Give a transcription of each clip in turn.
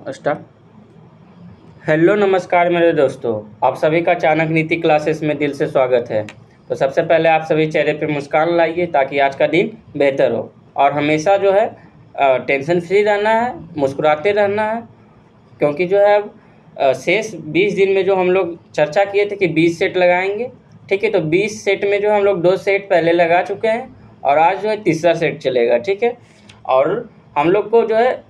Start. Hello नमस्कार मेरे दोस्तों, आप सभी का चाणक्य नीति क्लासेस में दिल से स्वागत है। तो सबसे पहले आप सभी चेहरे पे मुस्कान लाइए ताकि आज का दिन बेहतर हो और हमेशा जो है टेंशन फ्री रहना है, मुस्कुराते रहना है। क्योंकि जो है शेष 20 दिन में जो हम लोग चर्चा किए थे कि 20 सेट लगाएंगे, ठीक है। तो 20 सेट में जो हम लोग 2 सेट पहले लगा चुके हैं और आज जो है तीसरा सेट चलेगा, ठीक है। और हम लोग को जो है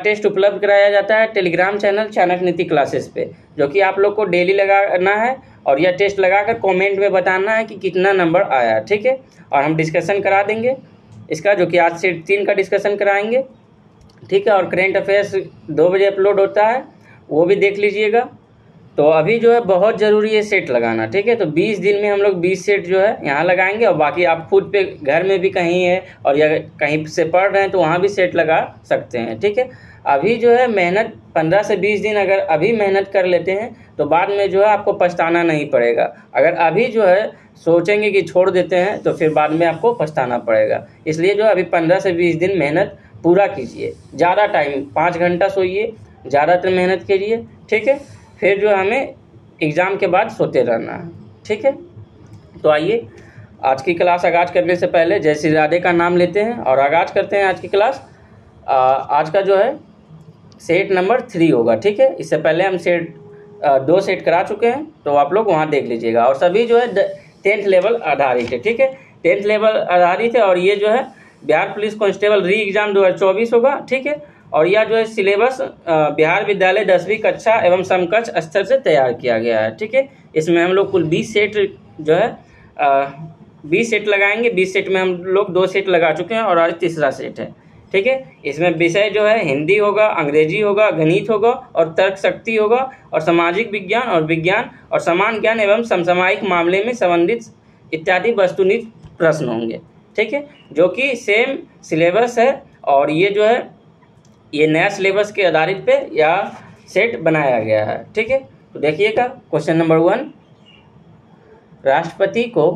टेस्ट उपलब्ध कराया जाता है टेलीग्राम चैनल चाणक्य नीति क्लासेस पे, जो कि आप लोग को डेली लगाना है और यह टेस्ट लगाकर कमेंट में बताना है कि कितना नंबर आया, ठीक है। और हम डिस्कशन करा देंगे इसका, जो कि आज सेट 3 का डिस्कशन कराएंगे, ठीक है। और करेंट अफेयर्स 2 बजे अपलोड होता है, वो भी देख लीजिएगा। तो अभी जो है बहुत ज़रूरी है सेट लगाना, ठीक है। तो 20 दिन में हम लोग 20 सेट जो है यहाँ लगाएंगे और बाकी आप खुद पे घर में भी कहीं है और या कहीं से पढ़ रहे हैं तो वहाँ भी सेट लगा सकते हैं, ठीक है। अभी जो है मेहनत 15 से 20 दिन अगर अभी मेहनत कर लेते हैं तो बाद में जो है आपको पछताना नहीं पड़ेगा। अगर अभी जो है सोचेंगे कि छोड़ देते हैं तो फिर बाद में आपको पछताना पड़ेगा। इसलिए जो अभी 15 से 20 दिन मेहनत पूरा कीजिए, ज़्यादा टाइम 5 घंटा सोइए, ज़्यादातर मेहनत कीजिए, ठीक है। फिर जो हमें एग्ज़ाम के बाद सोते रहना है, ठीक है। तो आइए आज की क्लास आगाज़ करने से पहले जय श्री राधे का नाम लेते हैं और आगाज़ करते हैं आज की क्लास। आज का जो है सेट नंबर 3 होगा, ठीक है। इससे पहले हम 2 सेट करा चुके हैं, तो आप लोग वहाँ देख लीजिएगा। और सभी जो है 10th लेवल आधारित है, ठीक है। 10th लेवल आधारित है और ये जो है बिहार पुलिस कांस्टेबल री एग्ज़ाम 2024 होगा, ठीक है। और यह जो है सिलेबस बिहार विद्यालय 10वीं कक्षा एवं समकक्ष स्तर से तैयार किया गया है, ठीक है। इसमें हम लोग कुल 20 सेट जो है 20 सेट लगाएंगे। 20 सेट में हम लोग 2 सेट लगा चुके हैं और आज तीसरा सेट है, ठीक है। इसमें विषय जो है हिंदी होगा, अंग्रेजी होगा, गणित होगा और तर्क शक्ति होगा और सामाजिक विज्ञान और विज्ञान और समान ज्ञान एवं समसामयिक मामले में संबंधित इत्यादि वस्तुनिष्ठ प्रश्न होंगे, ठीक है। जो कि सेम सिलेबस है और ये जो है ये नया सिलेबस के आधारित पे यह सेट बनाया गया है, ठीक है। तो देखिएगा क्वेश्चन नंबर 1, राष्ट्रपति को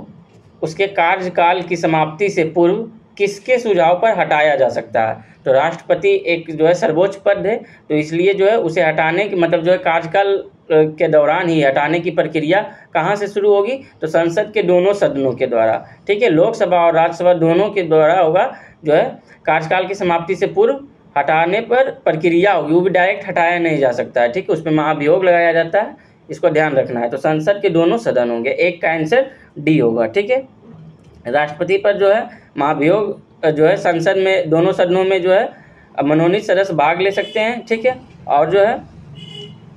उसके कार्यकाल की समाप्ति से पूर्व किसके सुझाव पर हटाया जा सकता है। तो राष्ट्रपति एक जो है सर्वोच्च पद है, तो इसलिए जो है उसे हटाने की मतलब जो है कार्यकाल के दौरान ही हटाने की प्रक्रिया कहाँ से शुरू होगी, तो संसद के दोनों सदनों के द्वारा, ठीक है। लोकसभा और राज्यसभा दोनों के द्वारा होगा जो है कार्यकाल की समाप्ति से पूर्व हटाने पर प्रक्रिया होगी, वो भी डायरेक्ट हटाया नहीं जा सकता है, ठीक है। उसमें महाभियोग लगाया जाता है, इसको ध्यान रखना है। तो संसद के दोनों सदन होंगे, एक का आंसर डी होगा, ठीक है। राष्ट्रपति पर जो है महाभियोग जो है संसद में दोनों सदनों में जो है मनोनीत सदस्य भाग ले सकते हैं, ठीक है। और जो है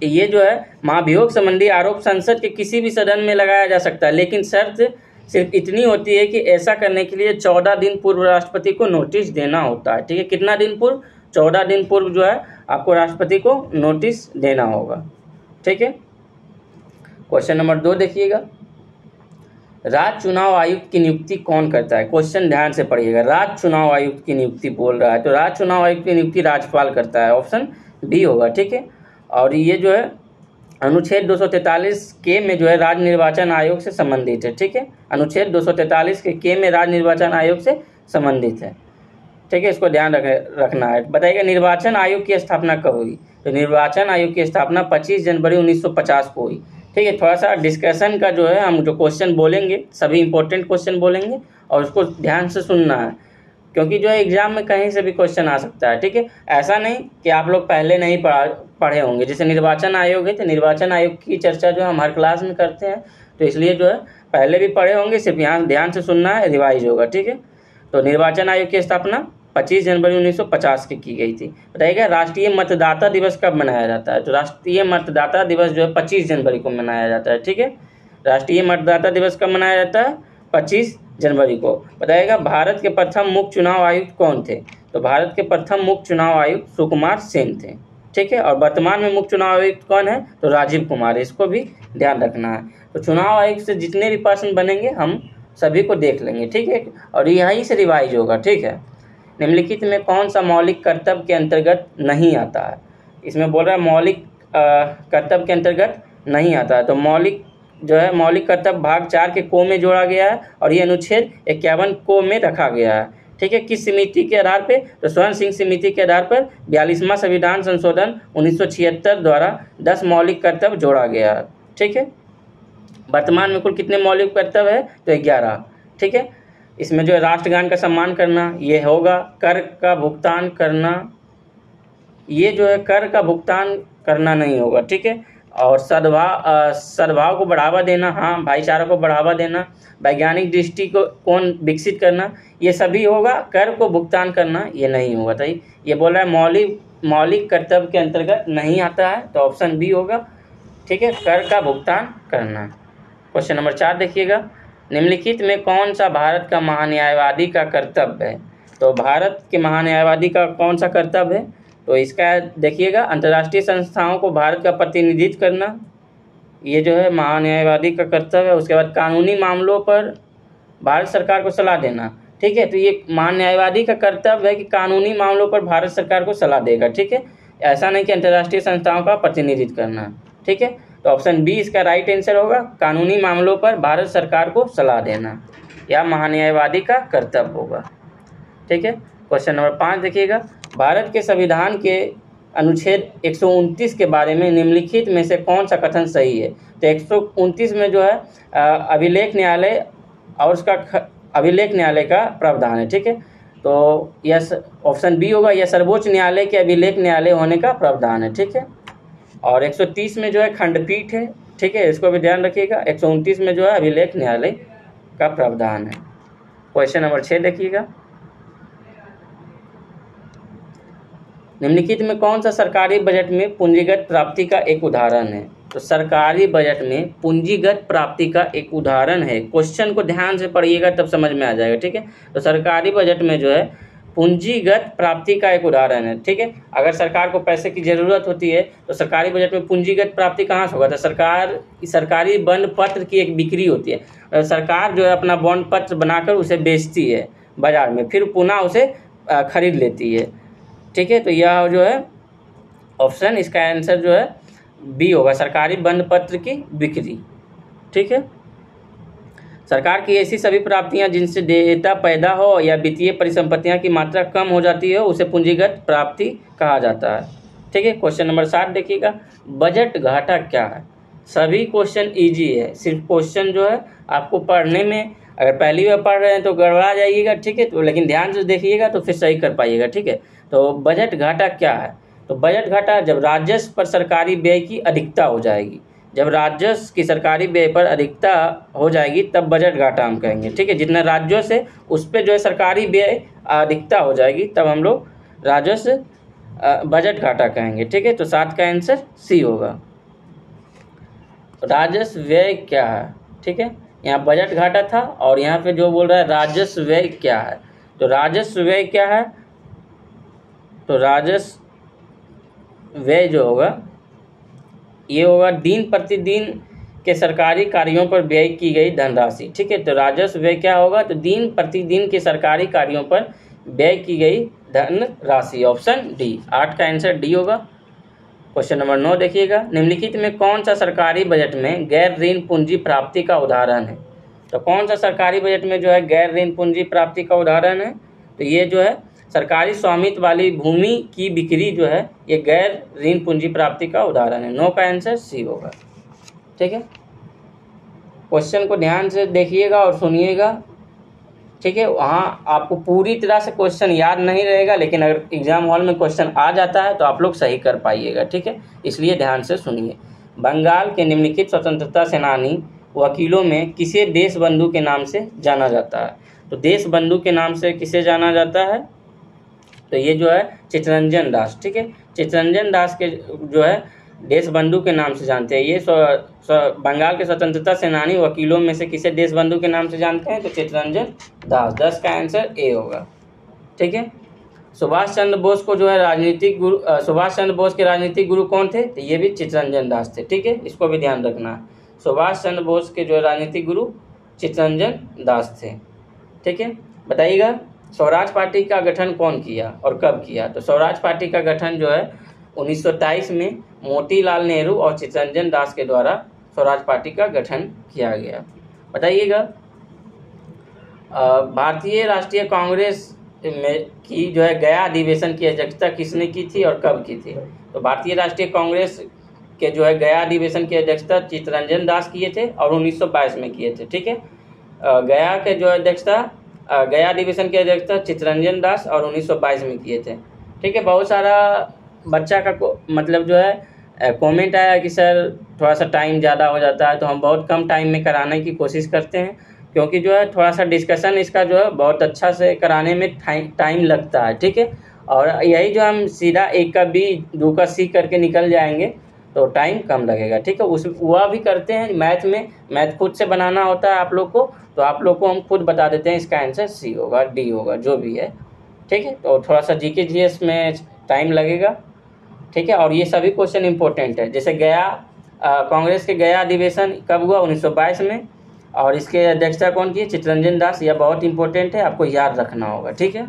ये जो है महाभियोग संबंधी आरोप संसद के किसी भी सदन में लगाया जा सकता है, लेकिन शर्त सिर्फ इतनी होती है कि ऐसा करने के लिए 14 दिन पूर्व राष्ट्रपति को नोटिस देना होता है, ठीक है। कितना दिन पूर्व? 14 दिन पूर्व जो है आपको राष्ट्रपति को नोटिस देना होगा, ठीक है। क्वेश्चन नंबर 2 देखिएगा, राज्य चुनाव आयुक्त की नियुक्ति कौन करता है। क्वेश्चन ध्यान से पढ़िएगा, राज्य चुनाव आयुक्त की नियुक्ति बोल रहा है, तो राज्य चुनाव आयुक्त की नियुक्ति राज्यपाल करता है, ऑप्शन बी होगा, ठीक है। और ये जो है अनुच्छेद 243 के में जो है राज्य निर्वाचन आयोग से संबंधित है, ठीक है। अनुच्छेद 243 के में राज्य निर्वाचन आयोग से संबंधित है, ठीक है। इसको ध्यान रखना है। बताइएगा निर्वाचन आयोग की स्थापना कब हुई। तो निर्वाचन आयोग की स्थापना 25 जनवरी 1950 को हुई, ठीक है। थोड़ा सा डिस्कशन का जो है हम जो क्वेश्चन बोलेंगे सभी इंपॉर्टेंट क्वेश्चन बोलेंगे और उसको ध्यान से सुनना है, क्योंकि जो है एग्जाम में कहीं से भी क्वेश्चन आ सकता है, ठीक है। ऐसा नहीं कि आप लोग पहले नहीं पढ़े होंगे। जैसे निर्वाचन आयोग है तो निर्वाचन आयोग की चर्चा जो हम हर क्लास में करते हैं, तो इसलिए जो है पहले भी पढ़े होंगे, सिर्फ यहाँ ध्यान से सुनना है, रिवाइज होगा, ठीक है। तो निर्वाचन आयोग की स्थापना 25 जनवरी 1950 की गई थी। बताइएगा राष्ट्रीय मतदाता दिवस कब मनाया जाता है। तो राष्ट्रीय मतदाता दिवस जो है 25 जनवरी को मनाया जाता है, ठीक है। राष्ट्रीय मतदाता दिवस कब मनाया जाता है? 25 जनवरी को। बताइएगा भारत के प्रथम मुख्य चुनाव आयुक्त कौन थे। तो भारत के प्रथम मुख्य चुनाव आयुक्त सुकुमार सेन थे, ठीक है। और वर्तमान में मुख्य चुनाव आयुक्त कौन है? तो राजीव कुमार, इसको भी ध्यान रखना है। तो चुनाव आयुक्त से जितने भी प्रश्न बनेंगे हम सभी को देख लेंगे, ठीक है। और यहीं से रिवाइज होगा, ठीक है। निम्नलिखित में कौन सा मौलिक कर्तव्य के अंतर्गत नहीं आता है। इसमें बोल रहा है मौलिक कर्तव्य के अंतर्गत नहीं आता है। तो मौलिक जो है मौलिक कर्तव्य भाग 4 के को में जोड़ा गया है और ये अनुच्छेद 51 को में रखा गया है, ठीक है। किस समिति के आधार पे? तो स्वर्ण सिंह समिति के आधार पर 42वां संविधान संशोधन 1976 द्वारा 10 मौलिक कर्तव्य जोड़ा गया। ठीक है। वर्तमान में कुल कितने मौलिक कर्तव्य है? तो 11। ठीक है। इसमें जो है राष्ट्रगान का सम्मान करना ये होगा, कर का भुगतान करना, ये जो है कर का भुगतान करना नहीं होगा। ठीक है। और सद्भाव को बढ़ावा देना, हाँ, भाईचारा को बढ़ावा देना, वैज्ञानिक दृष्टि को कौन विकसित करना, ये सभी होगा। कर को भुगतान करना ये नहीं होगा। तो ये बोल रहा है मौलिक कर्तव्य के अंतर्गत नहीं आता है, तो ऑप्शन बी होगा। ठीक है, कर का भुगतान करना। क्वेश्चन नंबर 4 देखिएगा, निम्नलिखित में कौन सा भारत का महान्यायवादी का कर्तव्य है? तो भारत के महान्यायवादी का कौन सा कर्तव्य है? तो इसका देखिएगा, अंतर्राष्ट्रीय संस्थाओं को भारत का प्रतिनिधित्व करना, ये जो है महान्यायवादी का कर्तव्य है। उसके बाद कानूनी मामलों पर भारत सरकार को सलाह देना। ठीक है, तो ये महान्यायवादी का कर्तव्य है कि कानूनी मामलों पर भारत सरकार को सलाह देगा। ठीक है, ऐसा नहीं कि अंतर्राष्ट्रीय संस्थाओं का प्रतिनिधित्व करना। ठीक है, तो ऑप्शन बी इसका राइट आंसर होगा, कानूनी मामलों पर भारत सरकार को सलाह देना, यह महान्यायवादी का कर्तव्य होगा। ठीक है, क्वेश्चन नंबर 5 देखिएगा, भारत के संविधान के अनुच्छेद 129 के बारे में निम्नलिखित में से कौन सा कथन सही है? तो 129 में जो है अभिलेख न्यायालय और उसका अभिलेख न्यायालय का प्रावधान है। ठीक है, तो यह ऑप्शन बी होगा, यह सर्वोच्च न्यायालय के अभिलेख न्यायालय होने का प्रावधान है। ठीक है, और 130 में जो है खंडपीठ है। ठीक है, इसको भी ध्यान रखिएगा। 129 में जो है अभिलेख न्यायालय का प्रावधान है। क्वेश्चन नंबर 6 देखिएगा, निम्नलिखित में कौन सा सरकारी बजट में पूंजीगत प्राप्ति का एक उदाहरण है? तो सरकारी बजट में पूंजीगत प्राप्ति का एक उदाहरण है। क्वेश्चन को ध्यान से पढ़िएगा तब समझ में आ जाएगा। ठीक है, तो सरकारी बजट में जो है पूंजीगत प्राप्ति का एक उदाहरण है। ठीक है, अगर सरकार को पैसे की ज़रूरत होती है तो सरकारी बजट में पूंजीगत प्राप्ति कहाँ से होगा? तो सरकारी बॉन्ड पत्र की एक बिक्री होती है। सरकार जो है अपना बॉन्ड पत्र बनाकर उसे बेचती है बाजार में, फिर पुनः उसे खरीद लेती है। ठीक है, तो यह जो है ऑप्शन इसका आंसर जो है बी होगा, सरकारी बंद पत्र की बिक्री। ठीक है, सरकार की ऐसी सभी प्राप्तियां जिनसे देयता पैदा हो या वित्तीय परिसंपत्तियां की मात्रा कम हो जाती है उसे पूंजीगत प्राप्ति कहा जाता है। ठीक है, क्वेश्चन नंबर 7 देखिएगा, बजट घाटा क्या है? सभी क्वेश्चन इजी है, सिर्फ क्वेश्चन जो है आपको पढ़ने में, अगर पहली बार पढ़ रहे हैं तो गड़बड़ा जाइएगा। ठीक है, तो लेकिन ध्यान से देखिएगा तो फिर सही कर पाइएगा। ठीक है, तो बजट घाटा क्या है? तो बजट घाटा जब राजस्व पर सरकारी व्यय की अधिकता हो जाएगी, जब राजस्व की सरकारी व्यय पर अधिकता हो जाएगी तब बजट घाटा हम कहेंगे। ठीक है, जितना राजस्व है उस पर जो है सरकारी व्यय अधिकता हो जाएगी तब हम लोग राजस्व बजट घाटा कहेंगे। ठीक है, तो 7 का आंसर सी होगा। राजस्व व्यय क्या है? ठीक है, यहाँ बजट घाटा था और यहाँ पे जो बोल रहा है राजस्व व्यय क्या है, तो राजस्व व्यय क्या है? तो राजस्व व्यय जो होगा ये होगा दिन प्रतिदिन के सरकारी कार्यों पर व्यय की गई धनराशि। ठीक है, तो राजस्व व्यय क्या होगा? तो दिन प्रतिदिन के सरकारी कार्यों पर व्यय की गई धनराशि, ऑप्शन डी। 8 का आंसर डी होगा। क्वेश्चन नंबर 9 देखिएगा, निम्नलिखित में कौन सा सरकारी बजट में गैर ऋण पूंजी प्राप्ति का उदाहरण है? तो कौन सा सरकारी बजट में जो है गैर ऋण पूंजी प्राप्ति का उदाहरण है? तो ये जो है सरकारी स्वामित्व वाली भूमि की बिक्री जो है ये गैर ऋण पूंजी प्राप्ति का उदाहरण है। 9 का आंसर सी होगा। ठीक है, क्वेश्चन को ध्यान से देखिएगा और सुनिएगा। ठीक है, वहाँ आपको पूरी तरह से क्वेश्चन याद नहीं रहेगा, लेकिन अगर एग्जाम हॉल में क्वेश्चन आ जाता है तो आप लोग सही कर पाइएगा। ठीक है, इसलिए ध्यान से सुनिए। बंगाल के निम्नलिखित स्वतंत्रता सेनानी वकीलों में किसे देशबंधु के नाम से जाना जाता है? तो देशबंधु के नाम से किसे जाना जाता है? तो ये जो है चित्तरंजन दास। ठीक है, चित्तरंजन दास के जो है देशबंधु के नाम से जानते हैं। ये बंगाल के स्वतंत्रता सेनानी वकीलों में से किसे देशबंधु के नाम से जानते हैं? तो चित्तरंजन दास। 10 का आंसर ए होगा। ठीक है, सुभाष चंद्र बोस को जो है राजनीतिक गुरु, सुभाष चंद्र बोस के राजनीतिक गुरु कौन थे? तो ये भी चित्तरंजन दास थे। ठीक है, इसको भी ध्यान रखना। सुभाष चंद्र बोस के जो है राजनीतिक गुरु चित्तरंजन दास थे। ठीक है, बताइएगा स्वराज पार्टी का गठन कौन किया और कब किया? तो स्वराज पार्टी का गठन जो है 1923 में मोतीलाल नेहरू और चित्तरंजन दास के द्वारा स्वराज पार्टी का गठन किया गया। बताइएगा भारतीय राष्ट्रीय कांग्रेस में की जो है गया अधिवेशन की अध्यक्षता किसने की थी और कब की थी? तो भारतीय राष्ट्रीय कांग्रेस के जो है गया अधिवेशन की अध्यक्षता चित्तरंजन दास किए थे और 1922 में किए थे। ठीक है, गया के जो अध्यक्षता गया अधिवेशन की अध्यक्षता चित्तरंजन दास और 1922 में किए थे। ठीक है, बहुत सारा बच्चा का मतलब जो है कमेंट आया कि सर थोड़ा सा टाइम ज़्यादा हो जाता है, तो हम बहुत कम टाइम में कराने की कोशिश करते हैं, क्योंकि जो है थोड़ा सा डिस्कशन इसका जो है बहुत अच्छा से कराने में टाइम लगता है। ठीक है, और यही जो हम सीधा एक का बी दो का सी करके निकल जाएंगे तो टाइम कम लगेगा। ठीक है, उस वह भी करते हैं मैथ में, मैथ खुद से बनाना होता है आप लोग को, तो आप लोग को हम खुद बता देते हैं इसका आंसर सी होगा, डी होगा, जो भी है। ठीक है, तो थोड़ा सा जीके जीएस में टाइम लगेगा। ठीक है, और ये सभी क्वेश्चन इंपॉर्टेंट है। जैसे गया कांग्रेस के गया अधिवेशन कब हुआ? 1922 में, और इसके अध्यक्षता कौन की? चित्तरंजन दास। यह बहुत इंपॉर्टेंट है, आपको याद रखना होगा। ठीक है,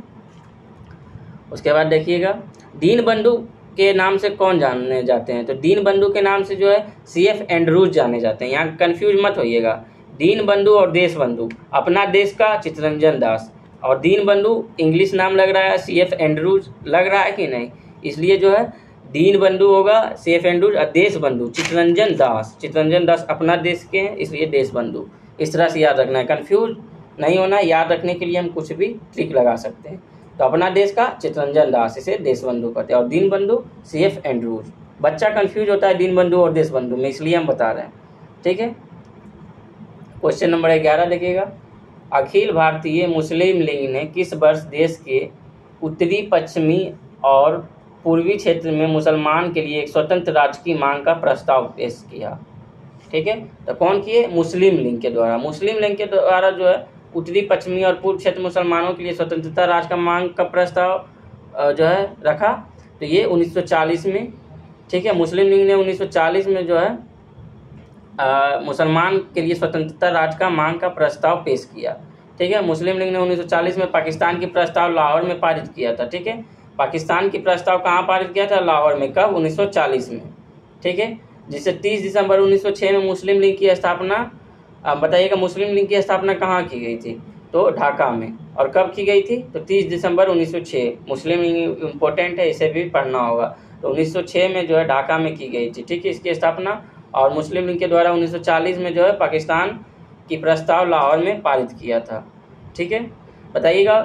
उसके बाद देखिएगा दीनबंधु के नाम से कौन जाने जाते हैं? तो दीनबंधु के नाम से जो है CF एंड्रूज जाने जाते हैं। यहाँ कंफ्यूज मत होइएगा, दीनबंधु और देशबंधु, अपना देश का चित्तरंजन दास, और दीनबंधु इंग्लिश नाम लग रहा है, CF एंड्रूज लग रहा है कि नहीं, इसलिए जो है दीनबंधु होगा CF एंड्रूज, और देशबंधु चित्तरंजन दास। चित्तरंजन दास अपना देश के हैं, इसलिए देशबंधु। इस तरह से याद रखना है, कंफ्यूज नहीं होना। याद रखने के लिए हम कुछ भी ट्रिक लगा सकते हैं। तो अपना देश का चित्तरंजन दास, इसे देशबंधु कहते हैं, और दीनबंधु CF एंड्रूज। बच्चा कंफ्यूज होता है दीनबंधु और देशबंधु में, इसलिए हम बता रहे हैं। ठीक है, क्वेश्चन नंबर 11 देखिएगा, अखिल भारतीय मुस्लिम लीग ने किस वर्ष देश के उत्तरी, पश्चिमी और पूर्वी क्षेत्र में मुसलमान के लिए एक स्वतंत्र राज्य की मांग का प्रस्ताव पेश किया? ठीक है, तो कौन किए? मुस्लिम लीग के द्वारा। मुस्लिम लीग के द्वारा जो है उत्तरी, पश्चिमी और पूर्व क्षेत्र मुसलमानों के लिए स्वतंत्रता राज्य का मांग का प्रस्ताव जो है रखा, तो ये 1940 में। ठीक है, मुस्लिम लीग ने 1940 में जो है मुसलमान के लिए स्वतंत्रता राज्य का मांग का प्रस्ताव पेश किया। ठीक है, मुस्लिम लीग ने 1940 में पाकिस्तान की प्रस्ताव लाहौर में पारित किया था। ठीक है, पाकिस्तान की प्रस्ताव कहाँ पारित किया था? लाहौर में। कब? 1940 में। ठीक है, जिससे 30 दिसंबर 1906 में मुस्लिम लीग की स्थापना, बताइएगा मुस्लिम लीग की स्थापना कहाँ की गई थी? तो ढाका में। और कब की गई थी? तो 30 दिसंबर 1906। मुस्लिम लीग इम्पोर्टेंट है, इसे भी पढ़ना होगा। तो 1906 में जो है ढाका में की गई थी। ठीक है, इसकी स्थापना। और मुस्लिम लीग के द्वारा 1940 में जो है पाकिस्तान की प्रस्ताव लाहौर में पारित किया था। ठीक है, बताइएगा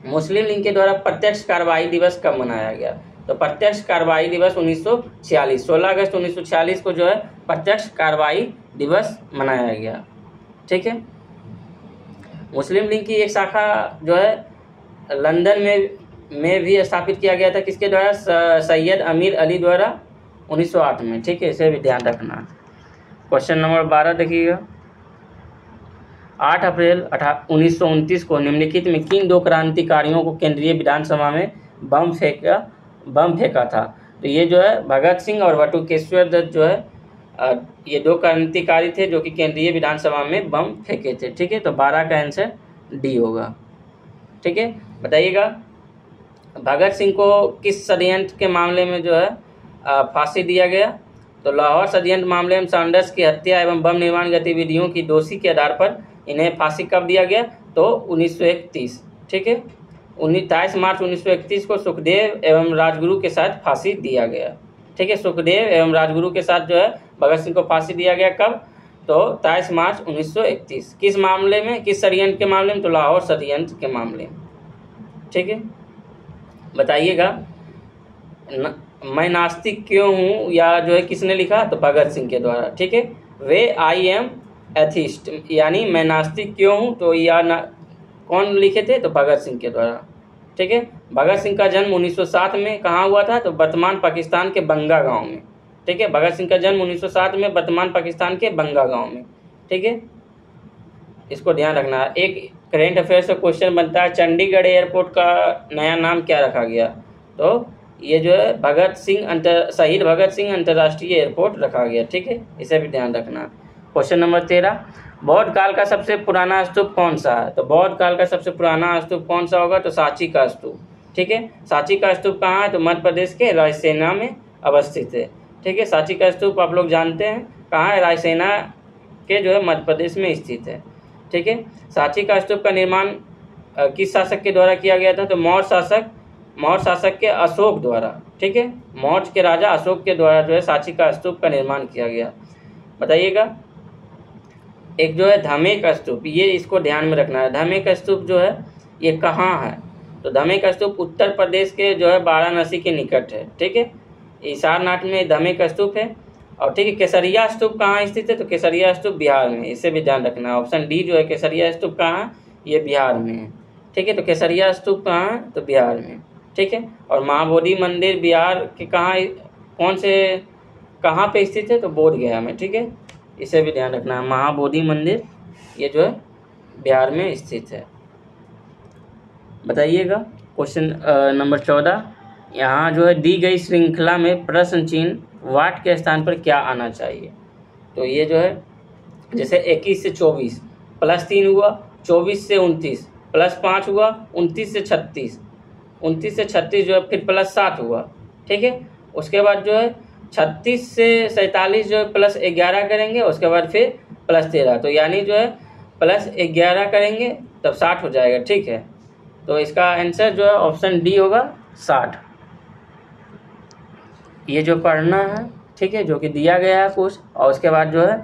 मुस्लिम लीग के द्वारा प्रत्यक्ष कार्रवाई दिवस कब मनाया गया? तो प्रत्यक्ष कार्रवाई दिवस 1946, 16 अगस्त 1946 को जो है प्रत्यक्ष कार्रवाई दिवस मनाया गया। ठीक है, मुस्लिम लीग की एक शाखा जो है लंदन में भी स्थापित किया गया था, किसके द्वारा? सैयद अमीर अली द्वारा 1908 में। ठीक है, इसे भी ध्यान रखना। क्वेश्चन नंबर 12 देखिएगा, 8 अप्रैल 1929 को निम्नलिखित में किन दो क्रांतिकारियों को केंद्रीय विधानसभा में बम फेंका था? तो ये जो है भगत सिंह और बटुकेश्वर दत्त जो है ये दो क्रांतिकारी थे जो कि केंद्रीय विधानसभा में बम फेंके थे। ठीक है, तो 12 का आंसर डी होगा। ठीक है, बताइएगा भगत सिंह को किस षड्यंत्र के मामले में जो है फांसी दिया गया? तो लाहौर षड्यंत्र मामले में सैंडर्स की हत्या एवं बम निर्माण गतिविधियों की दोषी के आधार पर इन्हें फांसी कब दिया गया? तो 1931। ठीक है, 23 मार्च 1931 को सुखदेव एवं राजगुरु के साथ फांसी दिया गया। ठीक है, सुखदेव एवं राजगुरु के साथ जो है भगत सिंह को फांसी दिया गया। कब? तो 23 मार्च 1931। किस मामले में, किस षड्यंत्र के मामले में? तो लाहौर षड्यंत्र के मामले में। ठीक है, बताइएगा मैं नास्तिक क्यों हूँ, या जो है किसने लिखा? तो भगत सिंह के द्वारा। ठीक है, वे आई एम एथिस्ट, यानी मैं नास्तिक क्यों हूँ, तो कौन लिखे थे? तो भगत सिंह के द्वारा। ठीक है, भगत सिंह का जन्म 1907 में कहाँ हुआ था? तो वर्तमान पाकिस्तान के बंगा गांव में। ठीक है, भगत सिंह का जन्म 1907 में वर्तमान पाकिस्तान के बंगा गांव में। ठीक है, इसको ध्यान रखना। एक करेंट अफेयर से क्वेश्चन बनता है, चंडीगढ़ एयरपोर्ट का नया नाम क्या रखा गया? तो ये जो है शहीद भगत सिंह अंतर्राष्ट्रीय एयरपोर्ट रखा गया। ठीक है, इसे भी ध्यान रखना। क्वेश्चन नंबर 13, बौद्ध काल का सबसे पुराना स्तूप कौन सा है? तो बौद्ध काल का सबसे पुराना स्तूप कौन सा होगा? तो सांची का स्तूप। ठीक है, सांची का स्तूप कहाँ है? तो मध्य प्रदेश के रायसेना में अवस्थित है। ठीक है, सांची का स्तूप आप लोग जानते हैं कहाँ है? रायसेना के जो है मध्य प्रदेश में स्थित है। ठीक है, सांची का स्तूप का निर्माण किस शासक के द्वारा किया गया था? तो मौर्य शासक के अशोक द्वारा, ठीक है, मौर्य के राजा अशोक के द्वारा जो है सांची का स्तूप का निर्माण किया गया। बताइएगा। एक जो है धमेक स्तूप, ये इसको ध्यान में रखना है। धमेक स्तूप जो है ये कहाँ है? तो धमेक स्तूप उत्तर प्रदेश के जो है वाराणसी के निकट है, ठीक है, सारनाथ में धमेक स्तूप है। और ठीक है, केसरिया स्तूप कहाँ स्थित है? तो केसरिया स्तूप बिहार में, इसे भी ध्यान रखना है। ऑप्शन डी जो है केसरिया स्तूप कहाँ है? ये बिहार में है, ठीक है। तो केसरिया स्तूप कहाँ है? तो बिहार में, ठीक है। और महाबोधि मंदिर बिहार के कहाँ पे स्थित है? तो बोधगया में, ठीक है, इसे भी ध्यान रखना है। महाबोधि मंदिर ये जो है बिहार में स्थित है। बताइएगा। क्वेश्चन नंबर 14, यहाँ जो है दी गई श्रृंखला में प्रश्न चिन्ह वाट के स्थान पर क्या आना चाहिए? तो ये जो है जैसे 21 से 24 +3 हुआ, 24 से 29 +5 हुआ, 29 से 36, 29 से 36 जो है फिर +7 हुआ, ठीक है। उसके बाद जो है 36 से 47 जो है +11 करेंगे, उसके बाद फिर +13, तो यानी जो है +11 करेंगे तब 60 हो जाएगा, ठीक है। तो इसका आंसर जो है ऑप्शन डी होगा 60। ये जो पढ़ना है, ठीक है, जो कि दिया गया है कुछ, और उसके बाद जो है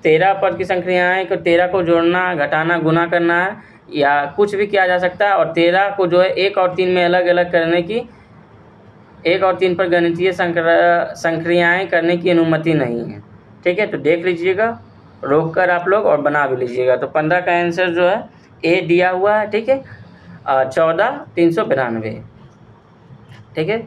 13 पद की संख्याएं को 13 को जोड़ना, घटाना, गुना करना है या कुछ भी किया जा सकता है। और 13 को जो है 1 और 3 में अलग अलग करने की, 1 और 3 पर गणितीय संक्रियाएं करने की अनुमति नहीं है, ठीक है। तो देख लीजिएगा, रोक कर आप लोग और बना भी लीजिएगा। तो 15 का आंसर जो है ए दिया हुआ है, ठीक है। 14,392, ठीक है।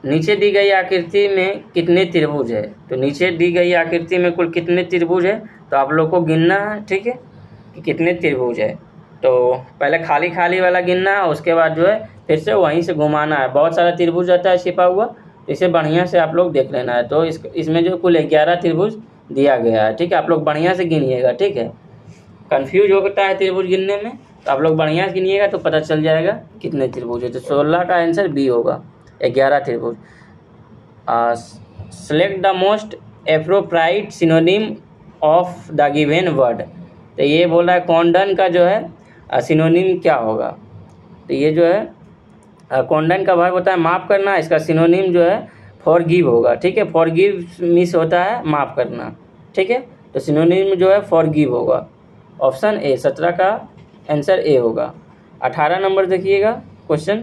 नीचे दी गई आकृति में कितने त्रिभुज है? तो नीचे दी गई आकृति में कुल कितने त्रिभुज है? तो आप लोग को गिनना है, ठीक है, कि कितने त्रिभुज है। तो पहले खाली खाली वाला गिनना है, उसके बाद जो है फिर से वहीं से घुमाना है। बहुत सारा त्रिभुज रहता है छिपा हुआ, तो इसे बढ़िया से आप लोग देख लेना है। तो इसमें जो कुल 11 त्रिभुज दिया गया है, ठीक है। आप लोग बढ़िया से गिनिएगा, ठीक है। कन्फ्यूज होता है त्रिभुज गिनने में, तो आप लोग बढ़िया से गिनिएगा तो पता चल जाएगा कितने त्रिभुज है। तो 16 का आंसर बी होगा, 11 त्रिभुज। Select the most appropriate synonym of the given word. तो ये बोल रहा है कॉन्डन का जो है सिनोनिम क्या होगा? तो ये जो है कॉन्डन का वर्ब होता है माफ़ करना, इसका सिनोनिम जो है फॉरगिव होगा, ठीक है। फॉरगिव मीन्स होता है माफ़ करना, ठीक है। तो सिनोनिम जो है फॉरगिव होगा, ऑप्शन ए। 17 का आंसर ए होगा। 18 नंबर देखिएगा question,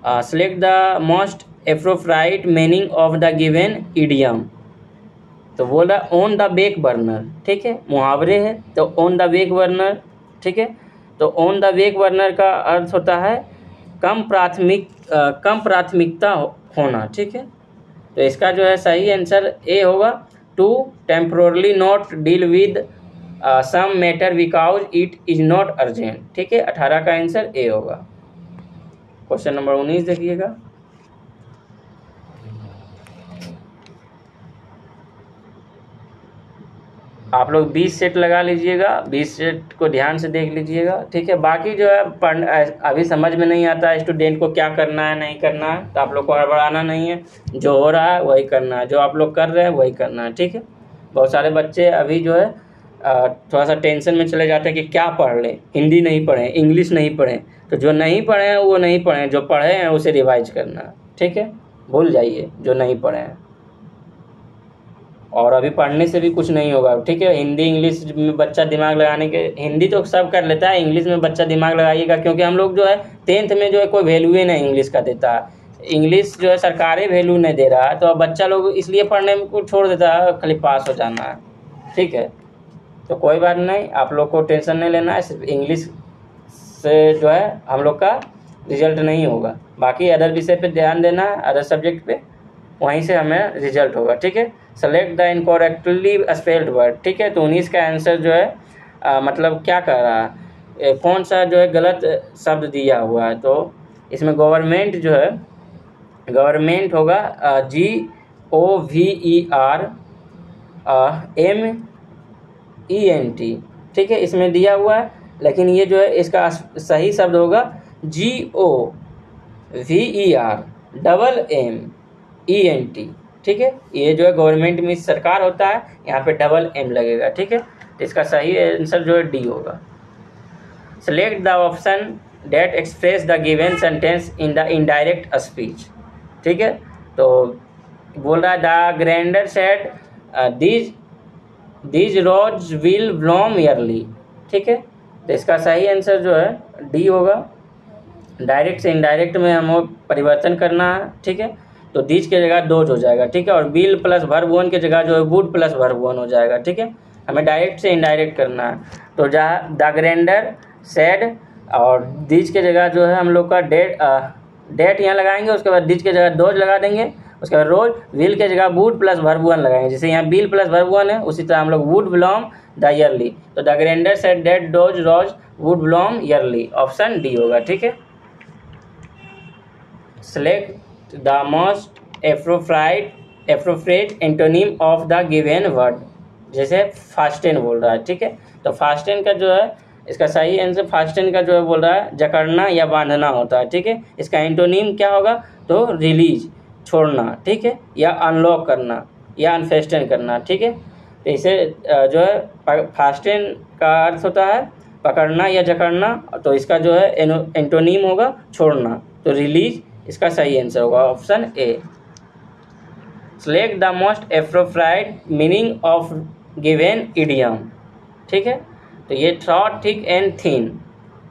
select the most appropriate meaning of the given idiom. तो बोल रहा ऑन द बैक बर्नर, ठीक है, मुहावरे है। तो ऑन द बैक बर्नर, ठीक है। तो ऑन द बैक बर्नर का अर्थ होता है कम प्राथमिकता होना, ठीक है। तो इसका जो है सही आंसर ए होगा, to temporarily not deal with some matter because it is not urgent, ठीक है। 18 का आंसर ए होगा। क्वेश्चन नंबर 19 देखिएगा, आप लोग 20 सेट लगा लीजिएगा, 20 सेट को ध्यान से देख लीजिएगा, ठीक है। बाकी जो है अभी समझ में नहीं आता है स्टूडेंट को क्या करना है नहीं करना है, तो आप लोग को हड़बड़ाना नहीं है, जो हो रहा है वही करना है, जो आप लोग कर रहे हैं वही करना है, ठीक है। बहुत सारे बच्चे अभी जो है थोड़ा सा टेंशन में चले जाते हैं कि क्या पढ़ लें, हिंदी नहीं पढ़ें, इंग्लिश नहीं पढ़ें। तो जो नहीं पढ़े हैं वो नहीं पढ़ें, जो पढ़े हैं उसे रिवाइज करना है, ठीक है। भूल जाइए जो नहीं पढ़े हैं, और अभी पढ़ने से भी कुछ नहीं होगा, ठीक है। हिंदी इंग्लिश में बच्चा दिमाग लगाने के, हिंदी तो सब कर लेता है, इंग्लिश में बच्चा दिमाग लगाइएगा, क्योंकि हम लोग जो है 10th में जो है कोई वैल्यू ही नहीं इंग्लिश का देता है। इंग्लिश जो है सरकारी वैल्यू नहीं दे रहा है, तो अब बच्चा लोग इसलिए पढ़ने को छोड़ देता है, खाली पास हो जाना है, ठीक है। तो कोई बात नहीं, आप लोग को टेंशन नहीं लेना है, सिर्फ इंग्लिश से जो है हम लोग का रिजल्ट नहीं होगा, बाकी अदर विषय पे ध्यान देना है, अदर सब्जेक्ट पे, वहीं से हमें रिजल्ट होगा, ठीक है। Select the incorrectly spelled word, ठीक है। तो 19 का आंसर जो है मतलब क्या कर रहा है, कौन सा जो है गलत शब्द दिया हुआ है? तो इसमें गवर्नमेंट जो है, गवर्नमेंट होगा GOVERMENT, ठीक है, इसमें दिया हुआ है। लेकिन ये जो है इसका सही शब्द होगा GOVERMENT, ठीक है। ये जो है गवर्नमेंट में सरकार होता है, यहाँ पे डबल एम लगेगा, ठीक है। तो इसका सही आंसर जो है डी होगा। Select the option that express the given sentence in the indirect speech. ठीक है, तो बोल रहा है the grander said these rose will bloom early. ठीक है, तो इसका सही आंसर जो है डी होगा। डायरेक्ट से इनडायरेक्ट में हमें परिवर्तन करना है। ठीक है, तो दीज की जगह डोज हो जाएगा। ठीक है, और विल प्लस वर्ब वन की जगह जो है वुड प्लस वर्ब वन हो जाएगा। ठीक है, हमें डायरेक्ट से इनडायरेक्ट करना है। तो जहाँ द ग्रैंडर सेड और दीज के जगह जो है हम लोग का डेट यहाँ लगाएंगे, उसके बाद दीज के जगह डोज लगा देंगे, उसके बाद रोज विल के जगह वुड प्लस वर्ब वन लगाएंगे। जैसे यहाँ विल प्लस वर्ब वन है, उसी तरह हम लोग वुड बिलोंग द ईयरली। तो the grander said date does rose would belong yearly, option D होगा। ठीक है, select the most appropriate antonym of the given word. जैसे फास्टेन बोल रहा है। ठीक है, तो फास्टेन का जो है इसका सही आंसर फास्टेन का जो है बोल रहा है जकड़ना या बांधना होता है। ठीक है, इसका एंटोनिम क्या होगा, तो रिलीज छोड़ना। ठीक है, या अनलॉक करना या अनफेस्टन करना। ठीक है, तो इसे जो है फास्टेन का अर्थ होता है पकड़ना या जकड़ना, तो इसका जो है एंटोनिम होगा छोड़ना। तो रिलीज इसका सही आंसर होगा, option A. Select the most appropriate meaning of given idiom. ठीक है, तो ये थ्रो थिक एंड थिन।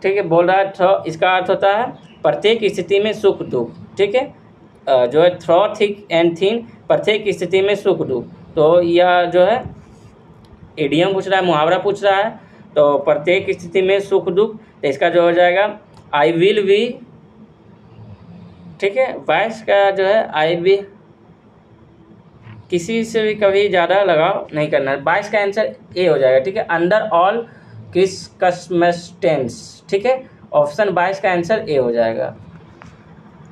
ठीक है, बोल रहा है इसका अर्थ होता है प्रत्येक स्थिति में सुख दुख। ठीक है, जो है थ्रो थिक एंड थिन, प्रत्येक स्थिति में सुख दुख। तो यह जो है इडियम पूछ रहा है, मुहावरा पूछ रहा है, तो प्रत्येक स्थिति में सुख दुख, तो इसका जो हो जाएगा आई विल बी। ठीक है, 22 का जो है आई बी किसी से भी कभी ज़्यादा लगाव नहीं करना है। 22 का आंसर ए हो जाएगा। ठीक है, अंडर ऑल कस्मस्टेंस। ठीक है, ऑप्शन 22 का आंसर ए हो जाएगा।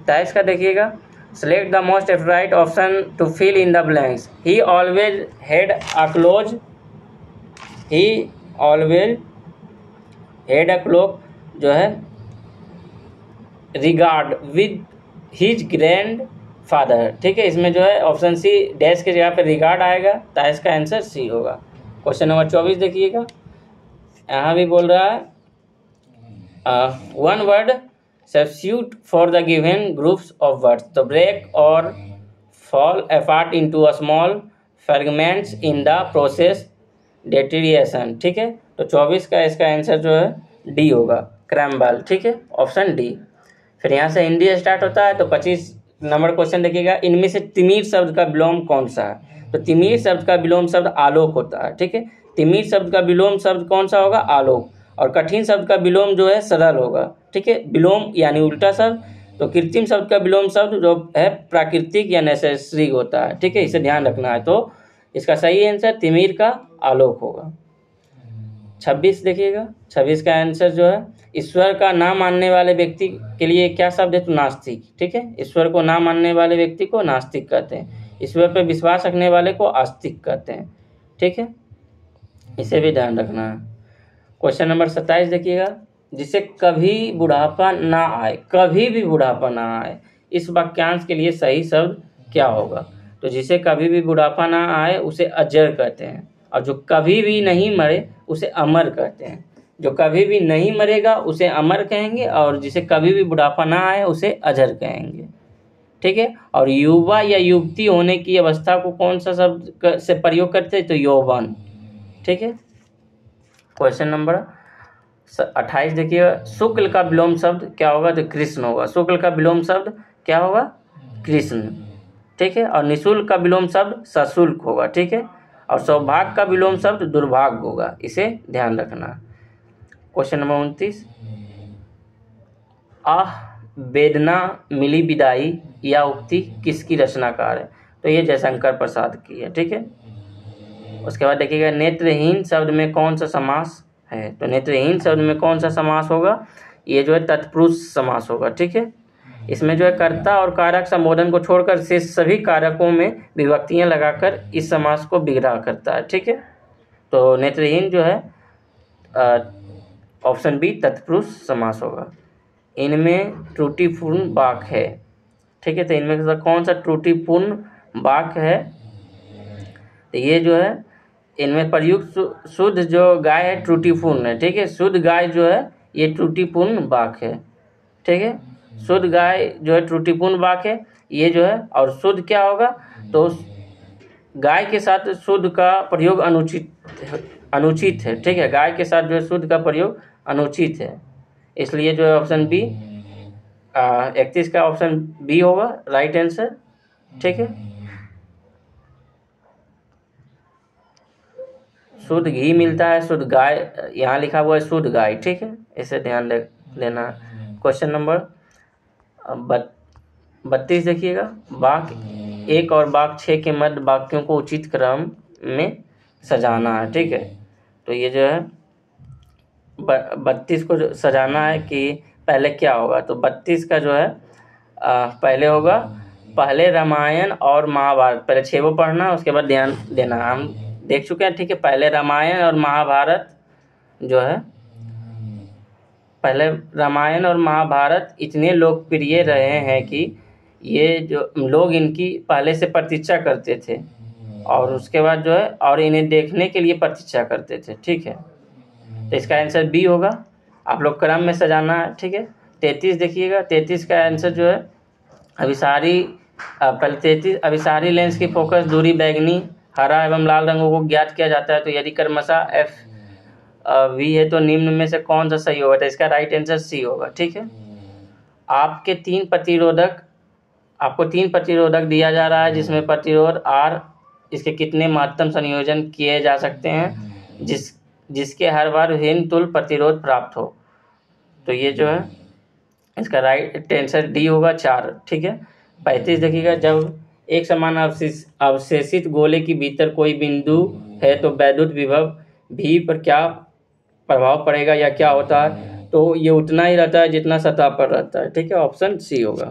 23 का देखिएगा, select the most right option to fill in the blanks. He always had a close, he always had a cloak जो है regard with his grand father. ठीक है, इसमें जो है ऑप्शन सी डैश के जगह पे रिगार्ड आएगा, तो इसका आंसर सी होगा। क्वेश्चन नंबर 24 देखिएगा, यहाँ भी बोल रहा है one word substitute for the given groups of words. तो ब्रेक और fall apart into a small fragments in the process deterioration. ठीक है, तो 24 का इसका आंसर जो है डी होगा, क्रैम्बल। ठीक है, ऑप्शन डी। फिर यहाँ से हिंदी स्टार्ट होता है। तो 25 नंबर क्वेश्चन देखिएगा, इनमें से तिमिर शब्द का विलोम कौन सा है। तो तिमिर शब्द का विलोम शब्द आलोक होता है। ठीक है, तिमिर शब्द का विलोम शब्द कौन सा होगा, आलोक। और कठिन शब्द का विलोम जो है सरल होगा। ठीक है, विलोम यानी उल्टा शब्द। तो कृत्रिम शब्द का विलोम शब्द जो है प्राकृतिक या नेसेसरी होता है। ठीक है, इसे ध्यान रखना है। तो इसका सही आंसर तिमिर का आलोक होगा। 26 देखिएगा, 26 का आंसर जो है ईश्वर का ना मानने वाले व्यक्ति के लिए क्या शब्द है, तो नास्तिक। ठीक है, ईश्वर को ना मानने वाले व्यक्ति को नास्तिक कहते हैं, ईश्वर पर विश्वास रखने वाले को आस्तिक कहते हैं। ठीक है, इसे भी ध्यान रखना है। क्वेश्चन नंबर 27 देखिएगा, जिसे कभी बुढ़ापा ना आए, कभी भी बुढ़ापा ना आए, इस वाक्यांश के लिए सही शब्द क्या होगा। तो जिसे कभी भी बुढ़ापा ना आए उसे अजर कहते हैं, और जो कभी भी नहीं मरे उसे अमर कहते हैं। जो कभी भी नहीं मरेगा उसे अमर कहेंगे, और जिसे कभी भी बुढ़ापा ना आए उसे अजर कहेंगे। ठीक है, और युवा या युवती होने की अवस्था को कौन सा शब्द से प्रयोग करते हैं, तो यौवन। ठीक है, क्वेश्चन नंबर 28 देखिएगा, शुक्ल का विलोम शब्द क्या होगा, तो कृष्ण होगा। शुक्ल का विलोम शब्द क्या होगा, कृष्ण। ठीक है, और निःशुल्क का विलोम शब्द सशुल्क होगा। ठीक है, और सौभाग्य का विलोम शब्द दुर्भाग्य होगा, इसे ध्यान रखना। क्वेश्चन नंबर 29, आह वेदना मिली विदाई या उक्ति किसकी रचनाकार है। तो ये जयशंकर प्रसाद की है। ठीक है, उसके बाद देखिएगा, नेत्रहीन शब्द में कौन सा समास है। तो नेत्रहीन शब्द में कौन सा समास होगा, ये जो है तत्पुरुष समास होगा। ठीक है, इसमें जो है कर्ता और कारक संबोधन को छोड़कर शेष सभी कारकों में विभक्तियां लगाकर इस समास को विग्रह करता है। ठीक है, तो नेत्रहीन जो है ऑप्शन बी तत्पुरुष समास होगा। इनमें त्रुटिपूर्ण वाक्य है। ठीक है, तो इनमें से कौन सा त्रुटिपूर्ण वाक्य है, तो ये जो है इनमें प्रयुक्त शुद्ध जो गाय है त्रुटिपूर्ण है। ठीक है, शुद्ध गाय जो है ये त्रुटिपूर्ण वाक्य है, ठीक है। शुद्ध गाय जो है त्रुटिपूर्ण वाक्य है ये जो है, और शुद्ध क्या होगा, तो गाय के साथ शुद्ध का प्रयोग अनुचित है, ठीक है। गाय के साथ जो है शुद्ध का प्रयोग अनुचित है, इसलिए जो है ऑप्शन बी 31 का ऑप्शन बी होगा राइट आंसर, ठीक है। शुद्ध घी मिलता है, शुद्ध गाय यहाँ लिखा हुआ है शुद्ध गाय, ठीक है, इसे ध्यान देना। क्वेश्चन नंबर 32 देखिएगा, वाक्य 1 और वाक्य 6 के मध्य वाक्यों को उचित क्रम में सजाना है, ठीक है। तो ये जो है 32 को जो सजाना है कि पहले क्या होगा, तो 32 का जो है पहले होगा, पहले रामायण और महाभारत, पहले 6 वो पढ़ना उसके बाद ध्यान देना, हम देख चुके हैं, ठीक है। पहले रामायण और महाभारत जो है, पहले रामायण और महाभारत इतने लोकप्रिय रहे हैं कि ये जो लोग इनकी पहले से प्रतीक्षा करते थे, और उसके बाद जो है और इन्हें देखने के लिए प्रतीक्षा करते थे, ठीक है। तो इसका आंसर बी होगा, आप लोग क्रम में सजाना है, ठीक है। 33 देखिएगा, 33 का आंसर जो है अभिसारी, पहले 33 अभिसारी लेंस की फोकस दूरी बैगनी, हरा एवं लाल रंगों को ज्ञात किया जाता है, तो यदि क्रमशः एफ वी है तो निम्न में से कौन सा सही होगा, तो इसका राइट आंसर सी होगा, ठीक है। आपको तीन प्रतिरोधक दिया जा रहा है, जिसमें प्रतिरोध आर इसके कितने महत्तम संयोजन किए जा सकते हैं जिसके हर बार भिन्न तुल्य प्रतिरोध प्राप्त हो, तो ये जो है इसका राइट आंसर डी होगा 4, ठीक है। 35 देखिएगा, जब एक समान अवशेषित गोले के भीतर कोई बिंदु है तो वैद्युत विभव भी पर क्या प्रभाव पड़ेगा या क्या होता है, तो ये उतना ही रहता है जितना सतह पर रहता है, ठीक है। ऑप्शन सी होगा।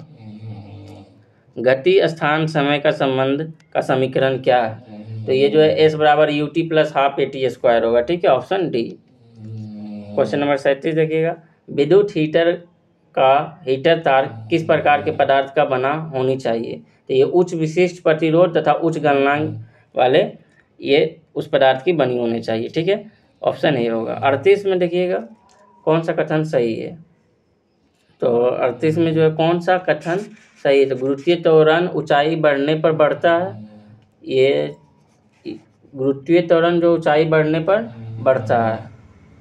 गति स्थान समय का संबंध का समीकरण क्या है, तो ये जो है एस बराबर U T plus half A T square होगा, ठीक है, ऑप्शन डी। क्वेश्चन नंबर 37 देखिएगा, विद्युत हीटर तार किस प्रकार के पदार्थ का बना होनी चाहिए, तो ये उच्च विशिष्ट प्रतिरोध तथा उच्च गलनांक वाले ये उस पदार्थ की बनी होनी चाहिए, ठीक है, ऑप्शन ए होगा। 38 में देखिएगा कौन सा कथन सही है, तो 38 में जो है कौन सा कथन सही है, तो गुरुत्वीय त्वरण ऊंचाई बढ़ने पर बढ़ता है, ये गुरुत्वीय त्वरण जो ऊंचाई बढ़ने पर बढ़ता है